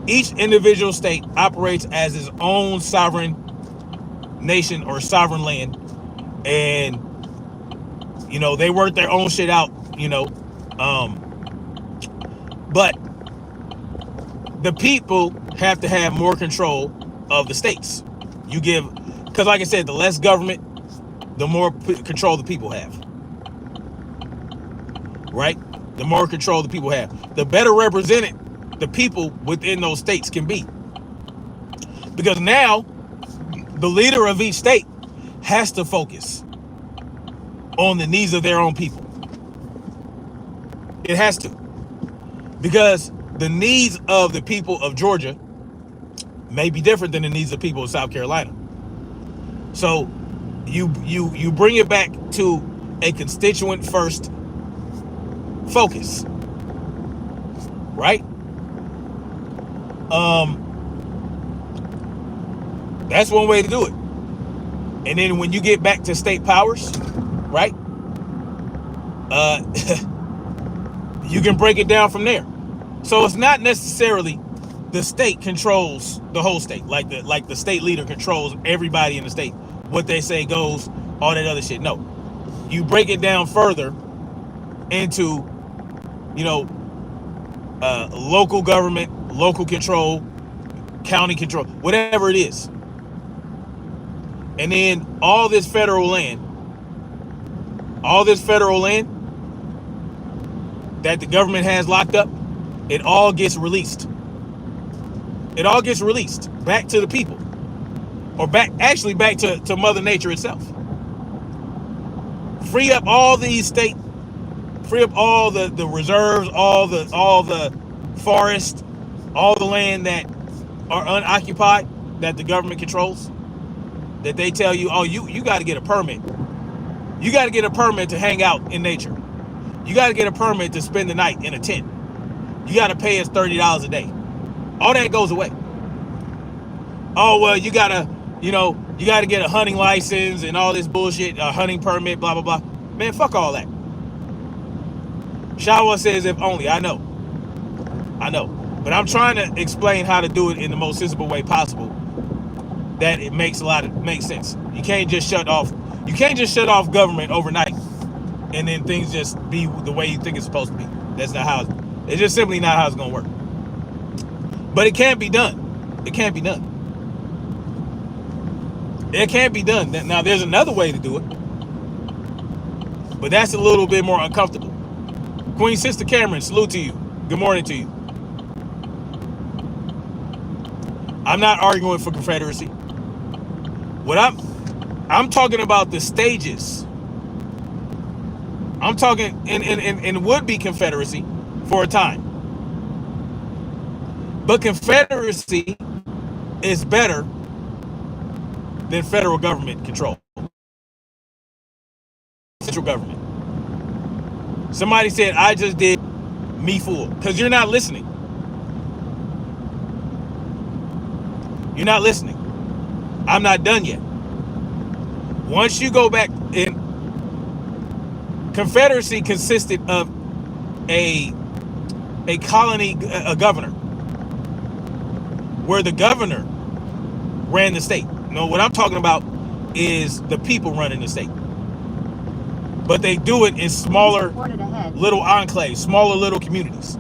Each individual state operates as its own sovereign nation or sovereign land. And, you know, they work their own shit out, you know. But the people have to have more control of the states. You give, because like I said, the less government, the more control the people have. Right? The more control the people have. The better represented the people within those states can be. Because now, the leader of each state has to focus on the needs of their own people. It has to. Because the needs of the people of Georgia may be different than the needs of people of South Carolina. So you bring it back to a constituent first focus. Right? That's one way to do it. And then when you get back to state powers, right? You can break it down from there. So it's not necessarily the state controls the whole state, like the state leader controls everybody in the state. What they say goes, all that other shit. No, you break it down further into, you know, local government, local control, county control, whatever it is. And then all this federal land that the government has locked up, it all gets released. It all gets released back to the people, or back to Mother Nature itself. Free up all these state, free up all the reserves, all the forest, all the land that are unoccupied that the government controls. That they tell you, oh, you got to get a permit. You got to get a permit to hang out in nature. You got to get a permit to spend the night in a tent. You got to pay us $30 a day. All that goes away. Oh, well, you got to get a hunting license and all this bullshit, a hunting permit, blah, blah, blah. Man, fuck all that. Shawa says if only. I know. But I'm trying to explain how to do it in the most sensible way possible. That it makes sense. You can't just shut off government overnight and then things just be the way you think it's supposed to be. That's not how it's just simply not how it's gonna work. But it can be done. It can be done. It can be done. Now there's another way to do it, but that's a little bit more uncomfortable. Queen Sister Cameron, salute to you. Good morning to you. I'm not arguing for Confederacy. What I'm talking about the stages. I'm talking in would-be Confederacy for a time. But Confederacy is better than federal government control. Central government. Somebody said, I just did me fool. Because you're not listening. You're not listening. I'm not done yet. Once you go back in, Confederacy consisted of a colony, a governor, where the governor ran the state. No, what I'm talking about is the people running the state. But they do it in smaller little enclaves, smaller little communities.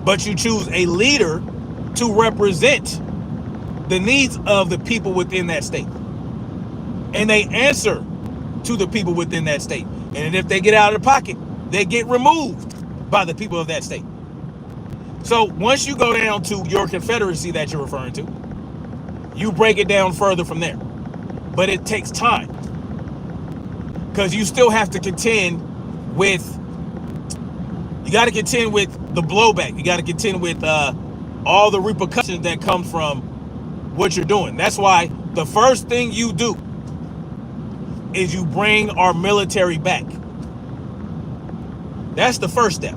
But you choose a leader to represent the needs of the people within that state. And they answer to the people within that state. And if they get out of the pocket, they get removed by the people of that state. So once you go down to your Confederacy that you're referring to, you break it down further from there. But it takes time. Because you still have to contend with, you got to contend with the blowback. You got to contend with all the repercussions that come from what you're doing. That's why the first thing you do is you bring our military back. That's the first step.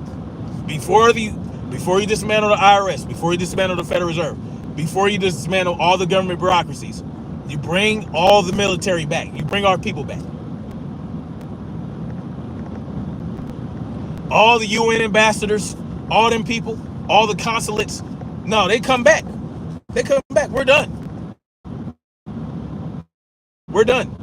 Before you dismantle the IRS, before you dismantle the Federal Reserve, before you dismantle all the government bureaucracies, you bring all the military back. You bring our people back. All the UN ambassadors, all them people, all the consulates, no, they come back. They come back. We're done. We're done.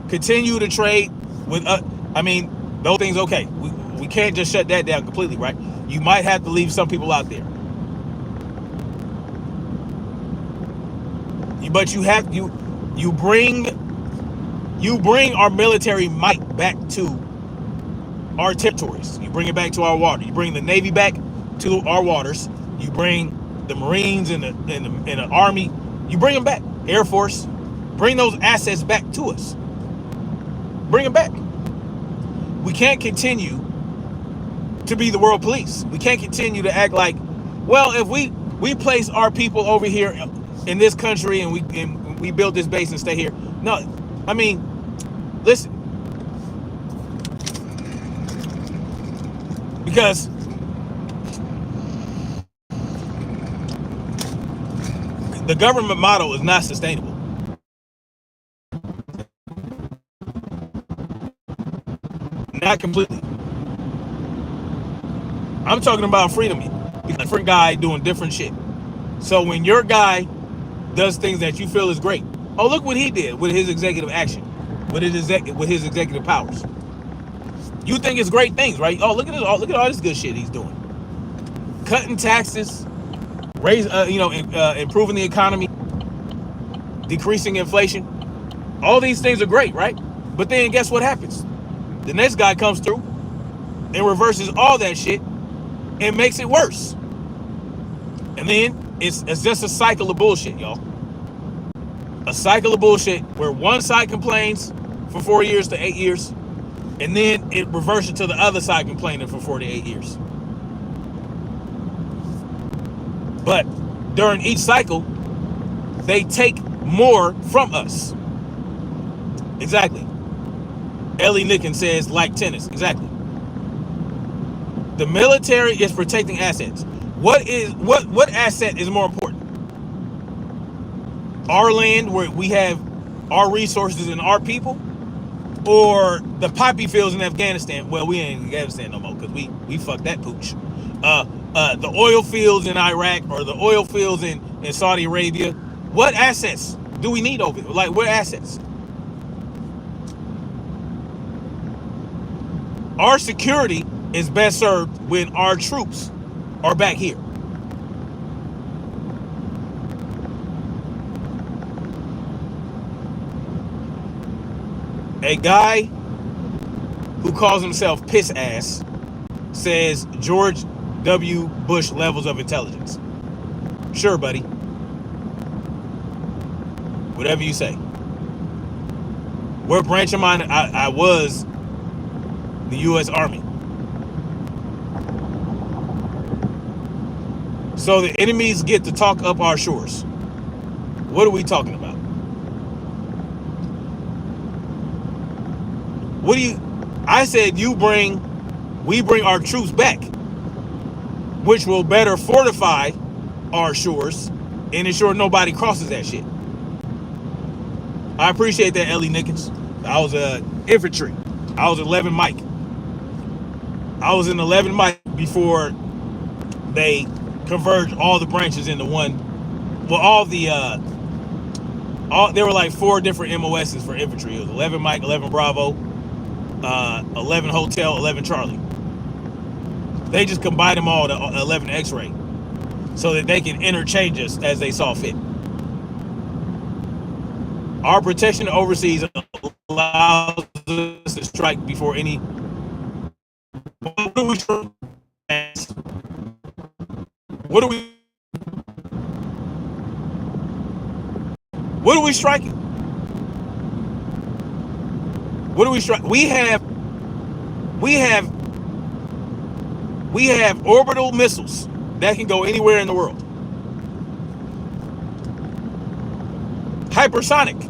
Continue to trade with, those things, okay. We can't just shut that down completely, right? You might have to leave some people out there. But you bring our military might back to our territories. You bring it back to our water. You bring the Navy back to our waters. You bring the Marines and the Army. You bring them back. Air Force. Bring those assets back to us. Bring them back. We can't continue to be the world police. We can't continue to act like, well, if we place our people over here in this country and we build this base and stay here. No, I mean, listen. Because the government model is not sustainable. Not completely. I'm talking about freedom. Different guy doing different shit. So when your guy does things that you feel is great, oh, look what he did with his executive action, with his executive powers. You think it's great things, right? Oh, look at this! Look at all this good shit he's doing. Cutting taxes, improving the economy, decreasing inflation. All these things are great, right? But then guess what happens? The next guy comes through and reverses all that shit and makes it worse. And then it's just a cycle of bullshit, y'all. A cycle of bullshit where one side complains for 4 years to 8 years, and then it reverses to the other side complaining for 4 to 8 years. But during each cycle, they take more from us. Exactly. Ellie Nicken says, like tennis. Exactly. The military is protecting assets. What asset is more important? Our land, where we have our resources and our people, or the poppy fields in Afghanistan? Well, we ain't in Afghanistan no more because we fucked that pooch. The oil fields in Iraq or the oil fields in Saudi Arabia. What assets do we need over there? Like, what assets? Our security is best served when our troops are back here. A guy who calls himself Piss Ass says George W. Bush levels of intelligence. Sure, buddy. Whatever you say. What branch of mine? I was the U.S. Army. So the enemies get to talk up our shores. What are we talking about? What do you? I said we bring our troops back, which will better fortify our shores and ensure nobody crosses that shit. I appreciate that, Ellie Nickens. I was infantry. I was 11 Mike. I was in 11 Mike before they converged all the branches into one. Well, there were like 4 different MOSs for infantry. It was 11 Mike, 11 Bravo, 11 Hotel, 11 Charlie. They just combined them all to 11 X-ray so that they can interchange us as they saw fit. Our protection overseas allows us to strike before any. What are we? What are we? What are we striking? What are we striking? We have orbital missiles that can go anywhere in the world. Hypersonic.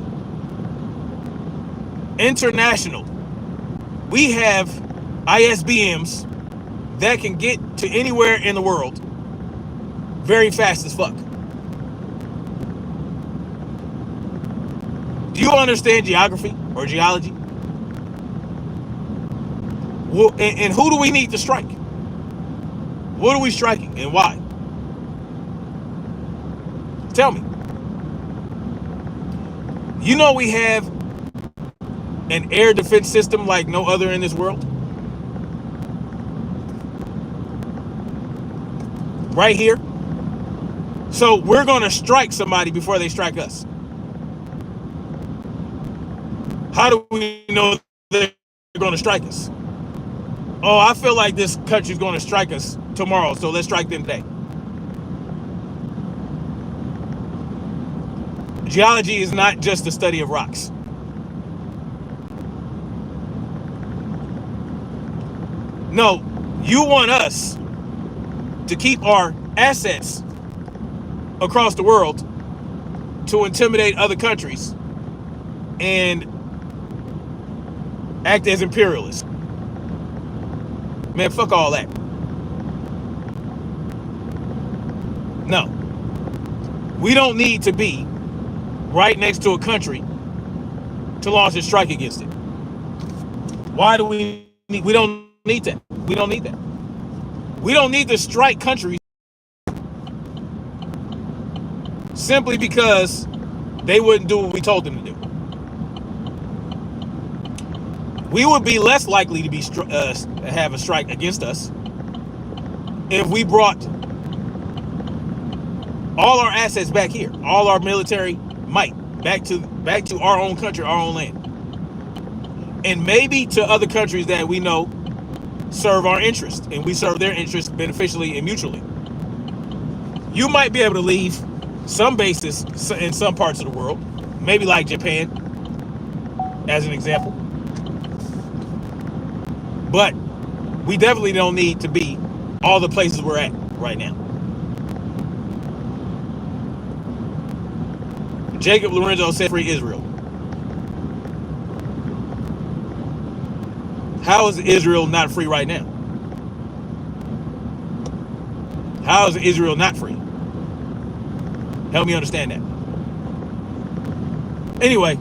International. We have ISBMs that can get to anywhere in the world very fast as fuck. Do you understand geography or geology? Well, and who do we need to strike? What are we striking and why? Tell me. You know we have an air defense system like no other in this world? Right here. So we're going to strike somebody before they strike us. How do we know they're going to strike us? Oh, I feel like this country's going to strike us tomorrow, so let's strike them today. Geology is not just the study of rocks. No, you want us to keep our assets across the world to intimidate other countries and act as imperialists. Man, fuck all that. No. We don't need to be right next to a country to launch a strike against it. Why do we need? We don't need that. We don't need that. We don't need to strike countries simply because they wouldn't do what we told them to do. We would be less likely to be have a strike against us if we brought all our assets back here, all our military might back to our own country, our own land, and maybe to other countries that we know serve our interest, and we serve their interests beneficially and mutually. You might be able to leave some bases in some parts of the world, maybe like Japan, as an example. But we definitely don't need to be all the places we're at right now. Jacob Lorenzo said free Israel. How is Israel not free right now? How is Israel not free? Help me understand that. Anyway,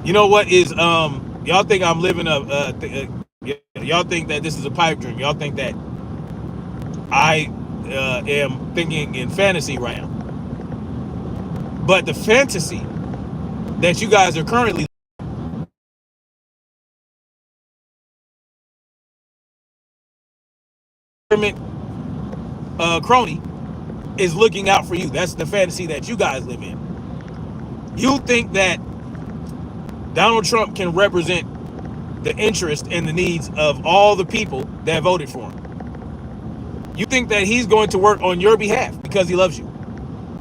you know what is y'all think I'm living y'all think that this is a pipe dream. Y'all think that I am thinking in fantasy right now. But the fantasy that you guys are currently crony is looking out for you. That's the fantasy that you guys live in. You think that Donald Trump can represent the interest and the needs of all the people that voted for him. You think that he's going to work on your behalf because he loves you.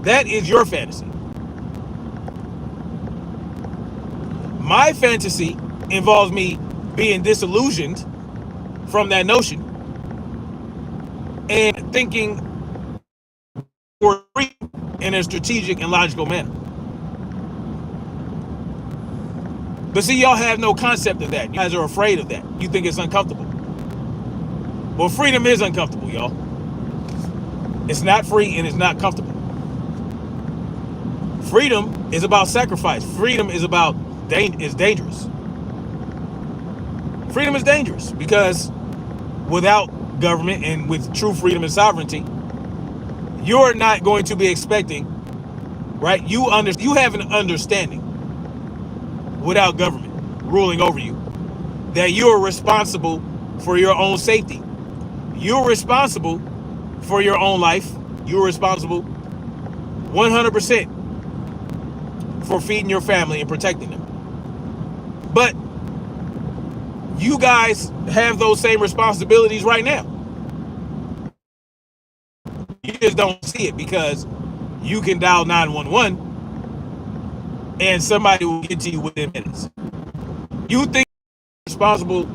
That is your fantasy. My fantasy involves me being disillusioned from that notion and thinking in a strategic and logical manner. But see, y'all have no concept of that. You guys are afraid of that. You think it's uncomfortable. Well, freedom is uncomfortable, y'all. It's not free and it's not comfortable. Freedom is about sacrifice. Freedom is about is dangerous. Freedom is dangerous because without government and with true freedom and sovereignty, you're not going to be expecting, right? You have an understanding without government ruling over you that you're responsible for your own safety. You're responsible for your own life. You're responsible 100% for feeding your family and protecting them. But you guys have those same responsibilities right now. You just don't see it because you can dial 911 and somebody will get to you within minutes. You think you're responsible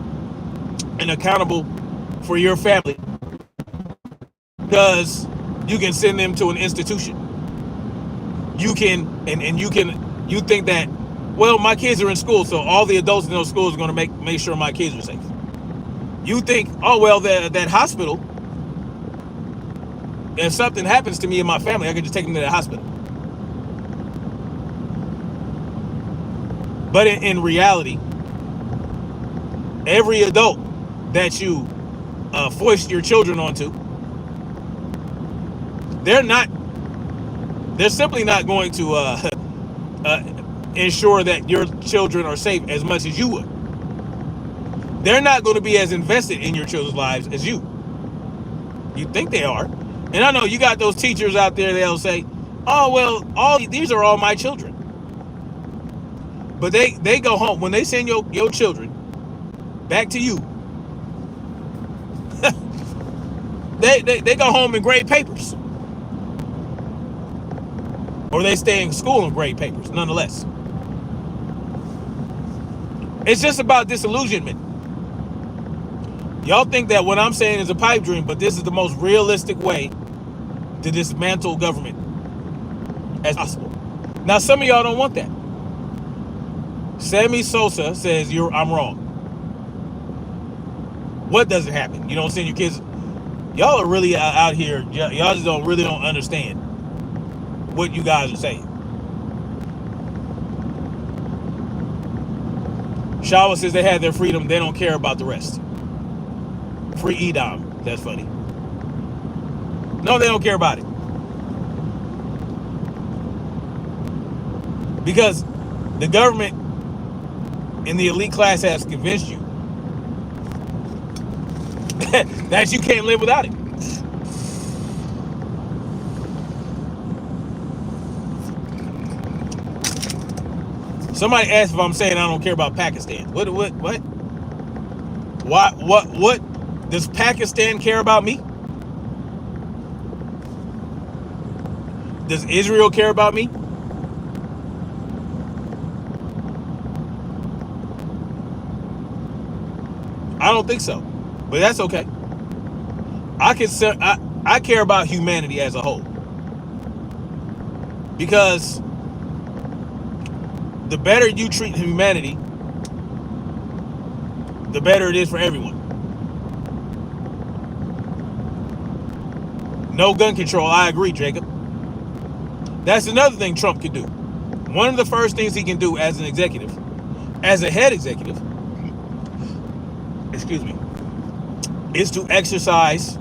and accountable for your family because you can send them to an institution. You can, you think that, well, my kids are in school, so all the adults in those schools are going to make sure my kids are safe. You think, oh, well, that hospital, if something happens to me and my family, I can just take them to the hospital. But in reality, every adult that you foist your children onto, they're simply not going to ensure that your children are safe as much as you would. They're not going to be as invested in your children's lives as you. You think they are. And I know you got those teachers out there, they'll say, oh, well, these are all my children. But they go home, when they send your children back to you, they go home and grade papers. Or they stay in school and grade papers, nonetheless. It's just about disillusionment. Y'all think that what I'm saying is a pipe dream, but this is the most realistic way to dismantle government as possible. Now, some of y'all don't want that. Sammy Sosa says I'm wrong. What doesn't happen? You don't send your kids. Y'all are really out here. Y'all just don't understand what you guys are saying. Shawa says they had their freedom. They don't care about the rest. Free Edom. That's funny. No, they don't care about it. Because the government and the elite class has convinced you that you can't live without it. Somebody asked if I'm saying I don't care about Pakistan. What? What? Does Pakistan care about me? Does Israel care about me? I don't think so, but that's okay. I care about humanity as a whole, because the better you treat humanity, the better it is for everyone. No gun control, I agree, Jacob. That's another thing Trump could do. One of the first things he can do as an executive, as a head executive, excuse me, is to exercise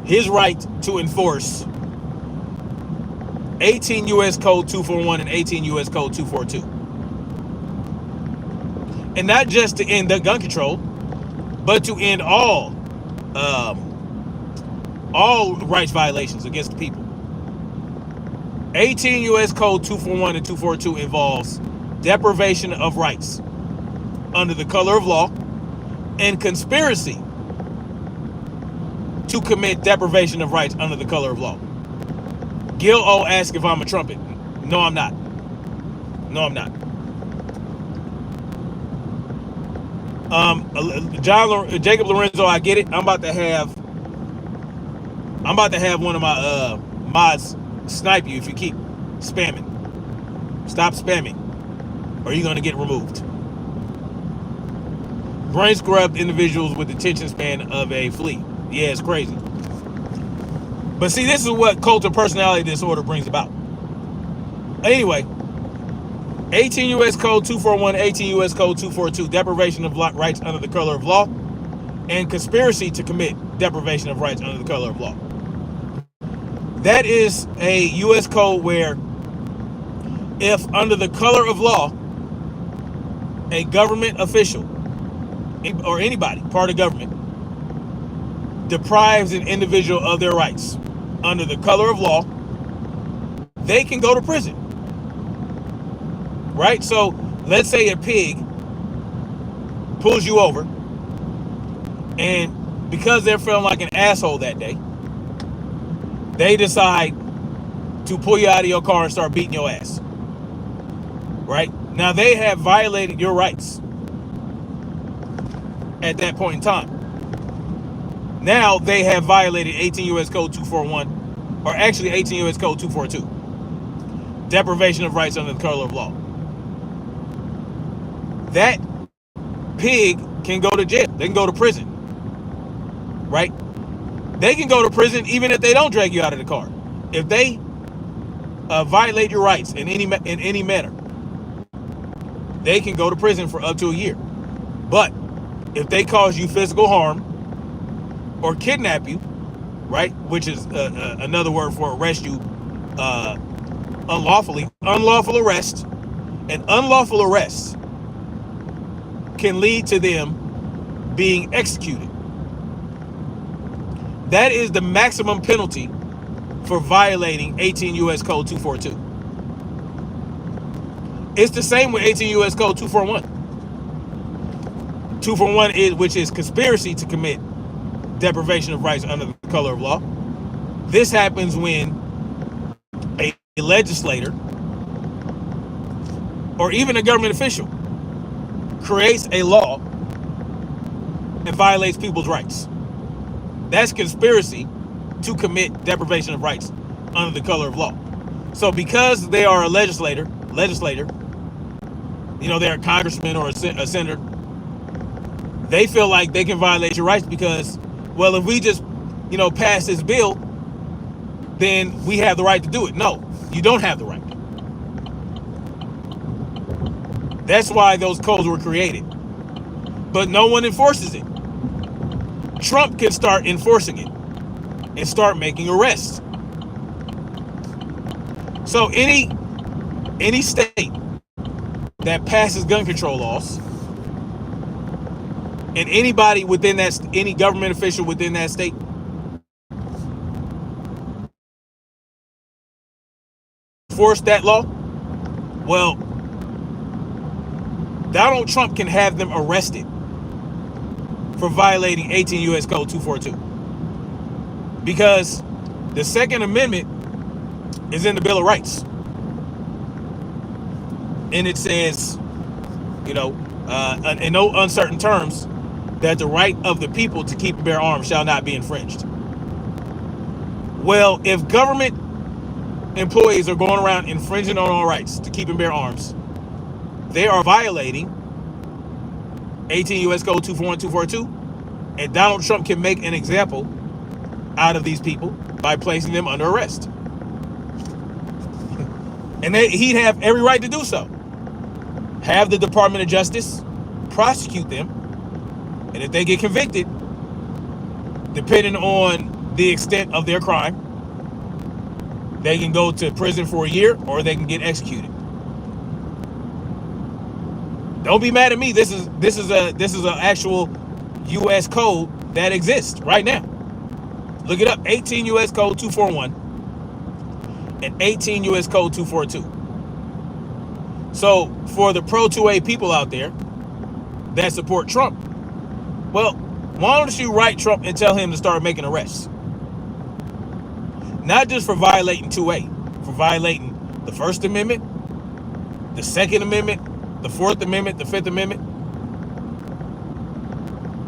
his right to enforce 18 U.S. Code 241 and 18 U.S. Code 242. And not just to end the gun control, but to end all rights violations against the people. 18 U.S. Code 241 and 242 involves deprivation of rights under the color of law and conspiracy to commit deprivation of rights under the color of law. Gil O asked if I'm a trumpet. No, I'm not. No, I'm not. Jacob Lorenzo, I get it. I'm about to have one of my mods snipe you if you keep spamming. Stop spamming, or you're going to get removed. Brain scrubbed individuals with attention span of a flea. Yeah, it's crazy. But see, this is what cult of personality disorder brings about. Anyway, 18 U.S. Code 241, 18 U.S. Code 242, deprivation of rights under the color of law, and conspiracy to commit deprivation of rights under the color of law. That is a U.S. code where if under the color of law, a government official or anybody, part of government, deprives an individual of their rights under the color of law, they can go to prison. Right? So let's say a pig pulls you over, and because they're feeling like an asshole that day, they decide to pull you out of your car and start beating your ass. Right? Now they have violated your rights at that point in time. Now they have violated 18 U.S. Code 241, or actually 18 U.S. Code 242, deprivation of rights under the color of law. That pig can go to jail. They can go to prison. Right? They can go to prison even if they don't drag you out of the car. If they violate your rights in any manner, they can go to prison for up to a year. But if they cause you physical harm or kidnap you, right, which is another word for arrest you unlawfully, unlawful arrest, and unlawful arrests can lead to them being executed. That is the maximum penalty for violating 18 U.S. Code 242. It's the same with 18 U.S. Code 241. 241 which is conspiracy to commit deprivation of rights under the color of law. This happens when a legislator or even a government official creates a law and violates people's rights. That's conspiracy to commit deprivation of rights under the color of law. So because they are a legislator, you know, they're a congressman or a senator, they feel like they can violate your rights because, well, if we just, you know, pass this bill, then we have the right to do it. No, you don't have the right. That's why those codes were created. But no one enforces it. Trump can start enforcing it and start making arrests. So any state that passes gun control laws, and anybody within that, any government official within that state enforce that law, well, Donald Trump can have them arrested for violating 18 U.S. Code 242. Because the Second Amendment is in the Bill of Rights. And it says, you know, in no uncertain terms, that the right of the people to keep and bear arms shall not be infringed. Well, if government employees are going around infringing on our rights to keep and bear arms, they are violating 18 U.S. Code 241, 242, and Donald Trump can make an example out of these people by placing them under arrest. And he'd have every right to do so. Have the Department of Justice prosecute them, and if they get convicted, depending on the extent of their crime, they can go to prison for a year or they can get executed. Don't be mad at me. This is an actual U.S. code that exists right now. Look it up. 18 U.S. Code 241 and 18 U.S. Code 242. So for the pro-2A people out there that support Trump, well, why don't you write Trump and tell him to start making arrests? Not just for violating 2A, for violating the First Amendment, the Second Amendment, the Fourth Amendment, the Fifth Amendment.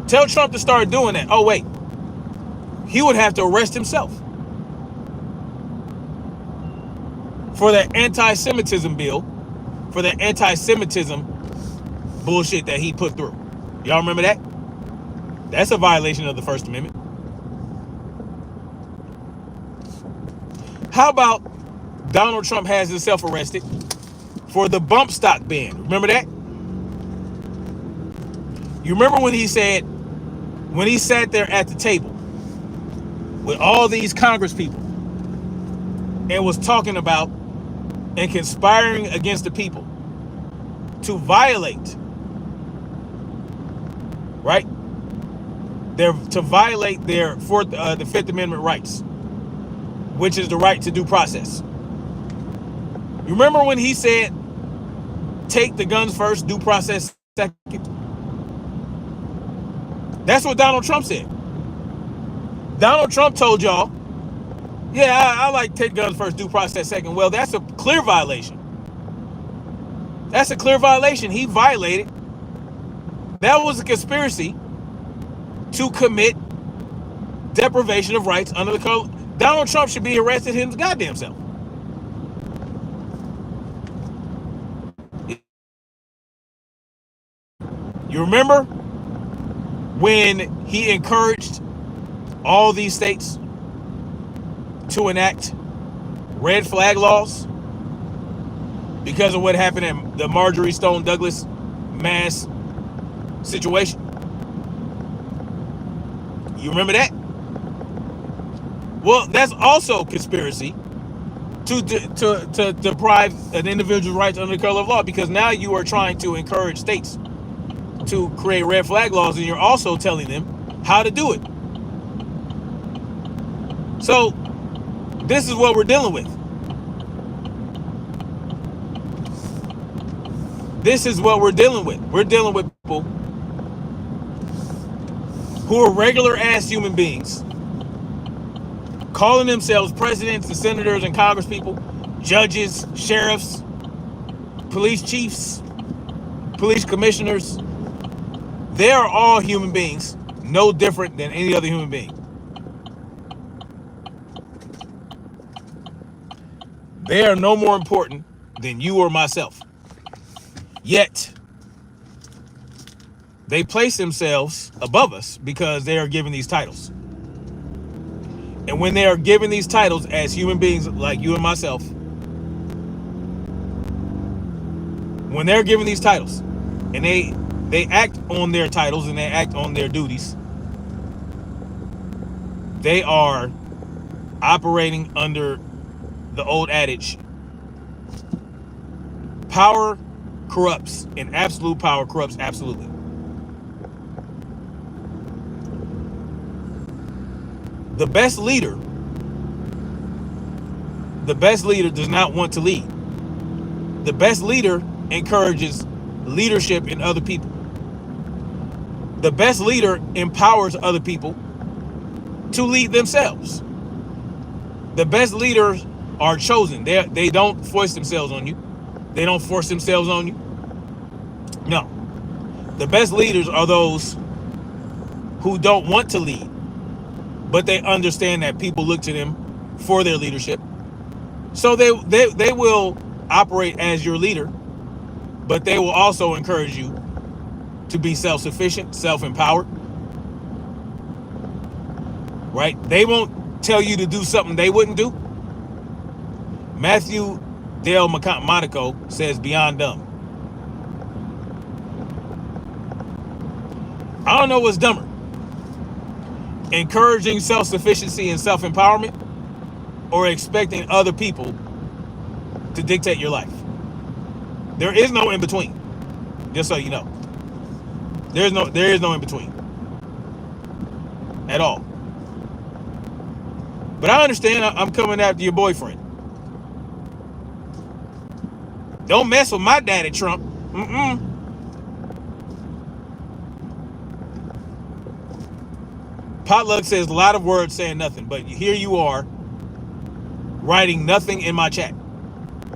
Tell Trump to start doing that. Oh, wait. He would have to arrest himself. for the anti-Semitism bill, for the anti-Semitism bullshit that he put through. Y'all remember that? That's a violation of the First Amendment. How about Donald Trump has himself arrested for the bump stock ban? Remember that? You remember when he said, when he sat there at the table with all these Congress people and was talking about and conspiring against the people to violate, right? To violate their the Fifth Amendment rights, which is the right to due process. You remember when he said, take the guns first, due process second? That's what Donald Trump said. Donald Trump told y'all, yeah, I like take guns first, due process second. Well, that's a clear violation. That's a clear violation. He violated. That was a conspiracy to commit deprivation of rights under the code. Donald Trump should be arrested his goddamn self. You remember when he encouraged all these states to enact red flag laws because of what happened in the Marjorie Stone Douglas mass situation? You remember that? Well, that's also conspiracy to deprive an individual's rights under the color of law, because now you are trying to encourage states to create red flag laws, and you're also telling them how to do it. So this is what we're dealing with. This is what we're dealing with. We're dealing with people who are regular ass human beings, calling themselves presidents and senators and congresspeople, judges, sheriffs, police chiefs, police commissioners. They are all human beings, no different than any other human being. They are no more important than you or myself. Yet, they place themselves above us because they are given these titles. And when they are given these titles as human beings like you and myself, when they're given these titles and they act on their titles and they act on their duties, they are operating under the old adage, power corrupts, and absolute power corrupts absolutely. The best leader does not want to lead. The best leader encourages leadership in other people. The best leader empowers other people to lead themselves. The best leaders are chosen. They don't foist themselves on you. They don't force themselves on you. No. The best leaders are those who don't want to lead, but they understand that people look to them for their leadership. So they will operate as your leader, but they will also encourage you to be self-sufficient, self-empowered. Right? They won't tell you to do something they wouldn't do. Matthew Dale Monaco says beyond dumb. I don't know what's dumber, encouraging self-sufficiency and self-empowerment, or expecting other people to dictate your life. There is no in between. Just so you know, there is no in between at all. But I understand I'm coming after your boyfriend. Don't mess with my daddy, Trump. Potluck says a lot of words saying nothing, but here you are writing nothing in my chat,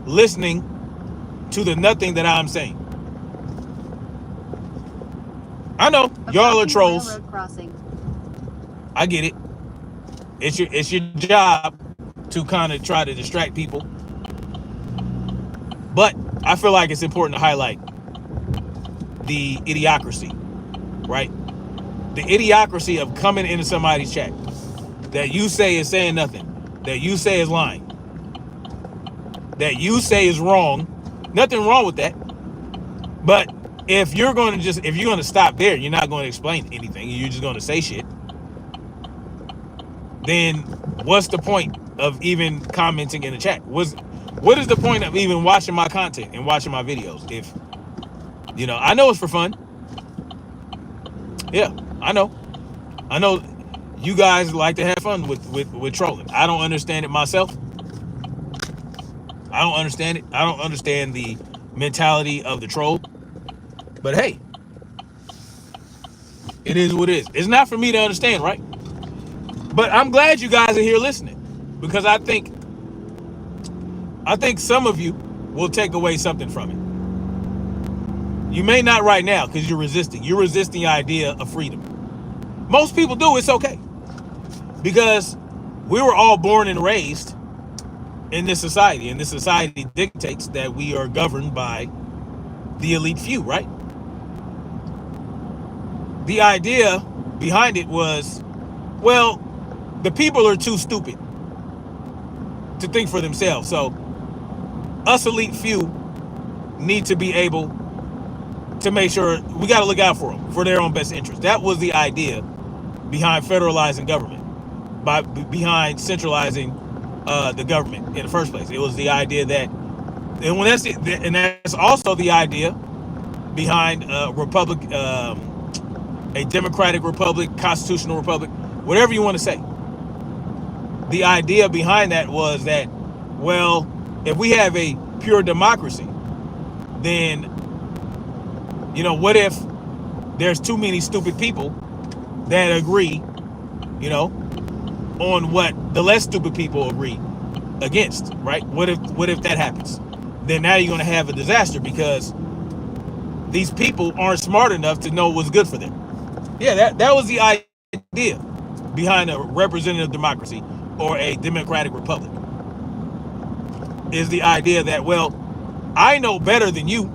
listening to the nothing that I'm saying. I know y'all are trolls. I get it. It's your job to kind of try to distract people But I feel like it's important to highlight the idiocracy, right? The idiocracy of coming into somebody's chat that you say is saying nothing, that you say is lying, that you say is wrong. Nothing wrong with that. But if you're going to stop there, you're not going to explain anything, you're just going to say shit, then what's the point of even commenting in the chat? What is the point of even watching my content and watching my videos? If, I know it's for fun. Yeah, I know you guys like to have fun with trolling. I don't understand it myself. I don't understand it. I don't understand the mentality of the troll. But hey, it is what it is. It's not for me to understand, right? But I'm glad you guys are here listening, because I think some of you will take away something from it. You may not right now because you're resisting. You're resisting the idea of freedom. Most people do. It's okay. Because we were all born and raised in this society, and this society dictates that we are governed by the elite few, right? The idea behind it was, well, the people are too stupid to think for themselves. So us elite few need to be able to make sure we got to look out for them, for their own best interest. That was the idea behind federalizing government, behind centralizing the government in the first place. It was the idea that, and that's also the idea behind a democratic republic, constitutional republic, whatever you want to say. The idea behind that was that, well, if we have a pure democracy, then, what if there's too many stupid people that agree, on what the less stupid people agree against, right? What if that happens? Then now you're going to have a disaster, because these people aren't smart enough to know what's good for them. Yeah, that was the idea behind a representative democracy or a democratic republic, is the idea that, well, I know better than you,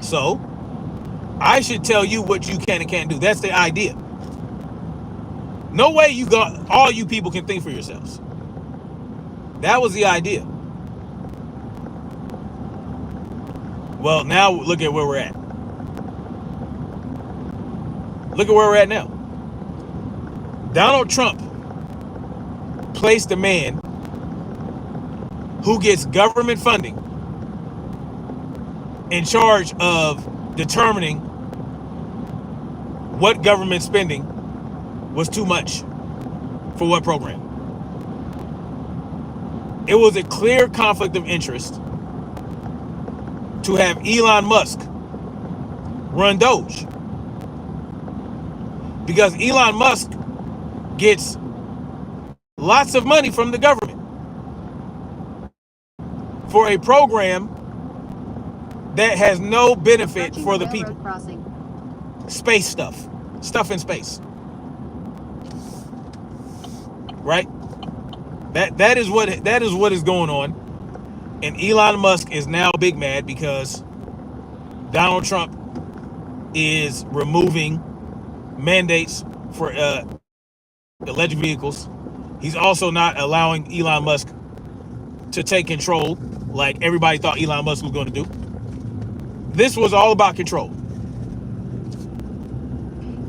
so I should tell you what you can and can't do. That's the idea. No way all you people can think for yourselves. That was the idea. Well, now look at where we're at. Look at where we're at now. Donald Trump placed a man who gets government funding in charge of determining what government spending was too much for what program. It was a clear conflict of interest to have Elon Musk run Doge, because Elon Musk gets lots of money from the government for a program that has no benefit for the people. Space stuff in space, right? That is what is going on, and Elon Musk is now big mad because Donald Trump is removing mandates for electric vehicles. He's also not allowing Elon Musk to take control like everybody thought Elon Musk was going to do. This was all about control.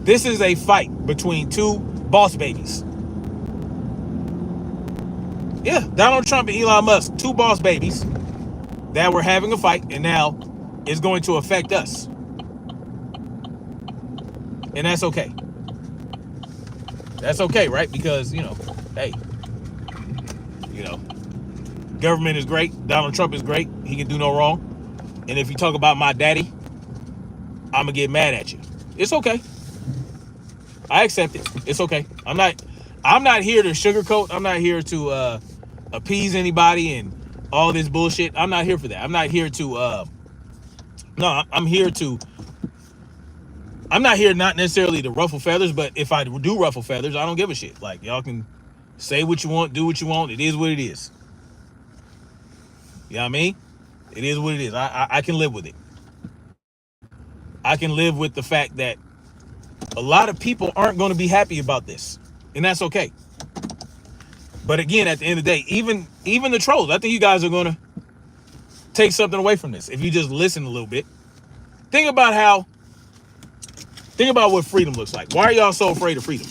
This is a fight between two boss babies. Yeah, Donald Trump and Elon Musk, two boss babies that were having a fight, and now it's going to affect us. And that's okay. That's okay, right? Because, hey, government is great. Donald Trump is great. He can do no wrong. And if you talk about my daddy, I'm going to get mad at you. It's okay. I accept it. It's okay. I'm not here to sugarcoat. I'm not here to appease anybody and all this bullshit. I'm not here for that. I'm not here to I'm not here not necessarily to ruffle feathers, but if I do ruffle feathers, I don't give a shit. Like, y'all can say what you want, do what you want. It is what it is. You know what I mean? It is what it is. I can live with it. I can live with the fact that a lot of people aren't going to be happy about this, and that's okay. But again, at the end of the day, even the trolls, I think you guys are going to take something away from this if you just listen a little bit. Think about what freedom looks like. Why are y'all so afraid of freedom?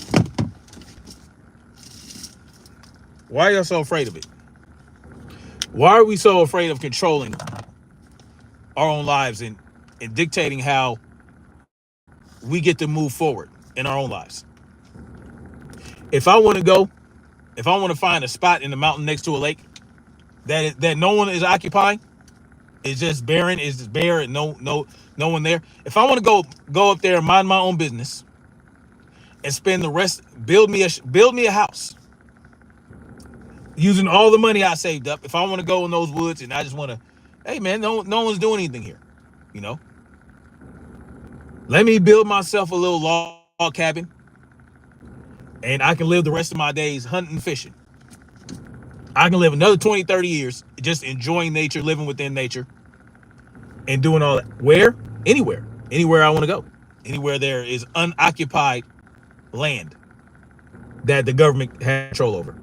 Why are y'all so afraid of it? Why are we so afraid of controlling our own lives and dictating how we get to move forward in our own lives? If I want to find a spot in the mountain next to a lake that no one is occupying, it's just barren, it's just bare, and no one there. If I want to go up there and mind my own business and spend the rest, build me a house using all the money I saved up. If I want to go in those woods and I just want to, hey man, no one's doing anything here, you know. Let me build myself a little log cabin, and I can live the rest of my days hunting and fishing. I can live another 20, 30 years just enjoying nature, living within nature, and doing all that. Where? Anywhere I want to go. Anywhere there is unoccupied land that the government has control over.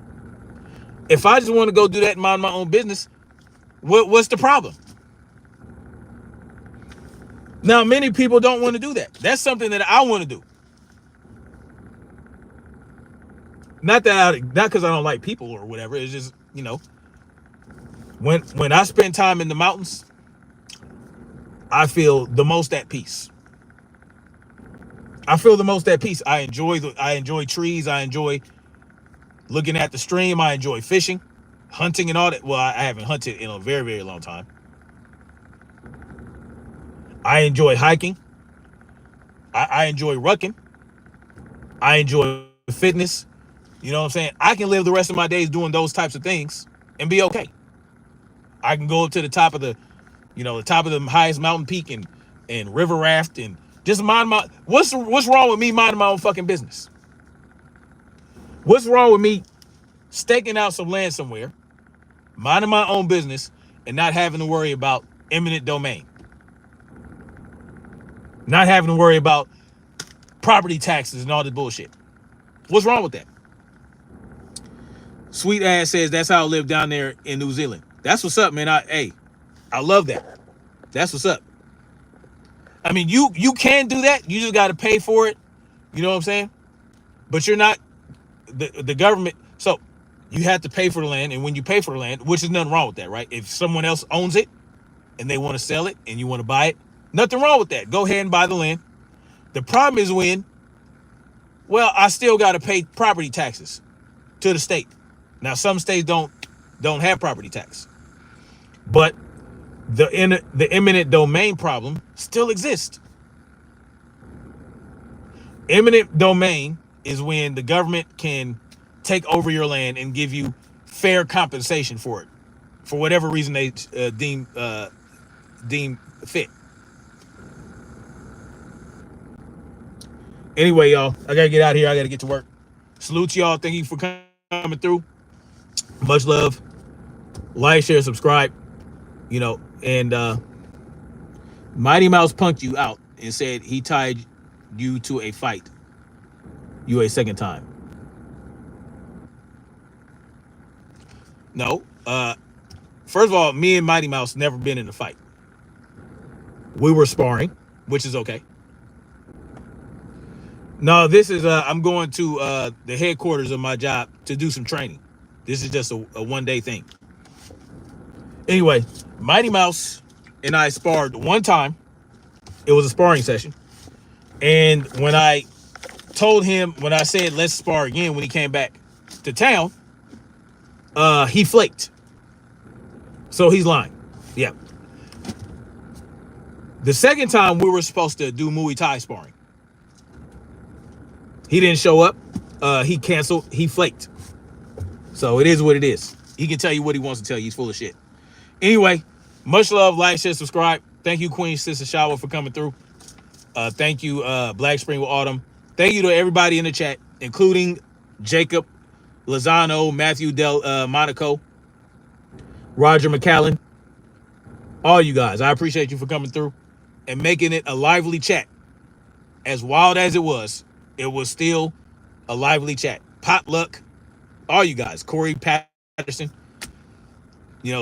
If I just want to go do that and mind my own business, what's the problem? Now, many people don't want to do that. That's something that I want to do. Not because I don't like people or whatever. It's just, you know, when I spend time in the mountains, I feel the most at peace. I enjoy trees. I enjoy looking at the stream. I enjoy fishing, hunting, and all that. Well, I haven't hunted in a very, very long time. I enjoy hiking. I enjoy rucking. I enjoy fitness. You know what I'm saying? I can live the rest of my days doing those types of things and be okay. I can go up to the top of the highest mountain peak and river raft and just mind my, what's wrong with me minding my own fucking business? What's wrong with me staking out some land somewhere, minding my own business, and not having to worry about eminent domain? Not having to worry about property taxes and all this bullshit. What's wrong with that? Sweet ass says that's how I live down there in New Zealand. That's what's up, man. I love that. That's what's up. I mean, you can do that. You just got to pay for it. You know what I'm saying? But you're not the government. So you have to pay for the land. And when you pay for the land, which is nothing wrong with that, right? If someone else owns it and they want to sell it and you want to buy it, nothing wrong with that. Go ahead and buy the land. The problem is I still got to pay property taxes to the state. Now, some states don't have property tax, but the eminent domain problem still exists. Eminent domain is when the government can take over your land and give you fair compensation for it, for whatever reason they deem fit. Anyway, y'all, I gotta get out of here. I gotta get to work. Salute to y'all. Thank you for coming through. Much love. Like, share, subscribe. You know, and Mighty Mouse punked you out and said he tied you to a fight. You a second time. No. First of all, me and Mighty Mouse never been in a fight. We were sparring, which is okay. No, this is I'm going to the headquarters of my job to do some training. This is just a one-day thing. Anyway, Mighty Mouse and I sparred one time. It was a sparring session. And when I said let's spar again when he came back to town, he flaked. So he's lying. Yeah. The second time we were supposed to do Muay Thai sparring. He didn't show up. He canceled. He flaked. So it is what it is. He can tell you what he wants to tell you. He's full of shit. Anyway, much love. Like, share, subscribe. Thank you, Queen Sister Shower, for coming through. Thank you, Black Spring with Autumn. Thank you to everybody in the chat, including Jacob Lozano, Matthew Del Monaco, Roger McCallan, All you guys, I appreciate you for coming through and making it a lively chat. As wild as it was still a lively chat. Potluck. All you guys. Corey Patterson.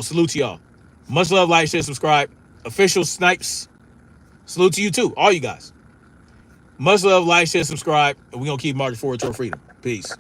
Salute to y'all. Much love, like, share, subscribe. Official Snipes. Salute to you too. All you guys. Much love, like, share, subscribe. And we're going to keep marching forward toward freedom. Peace.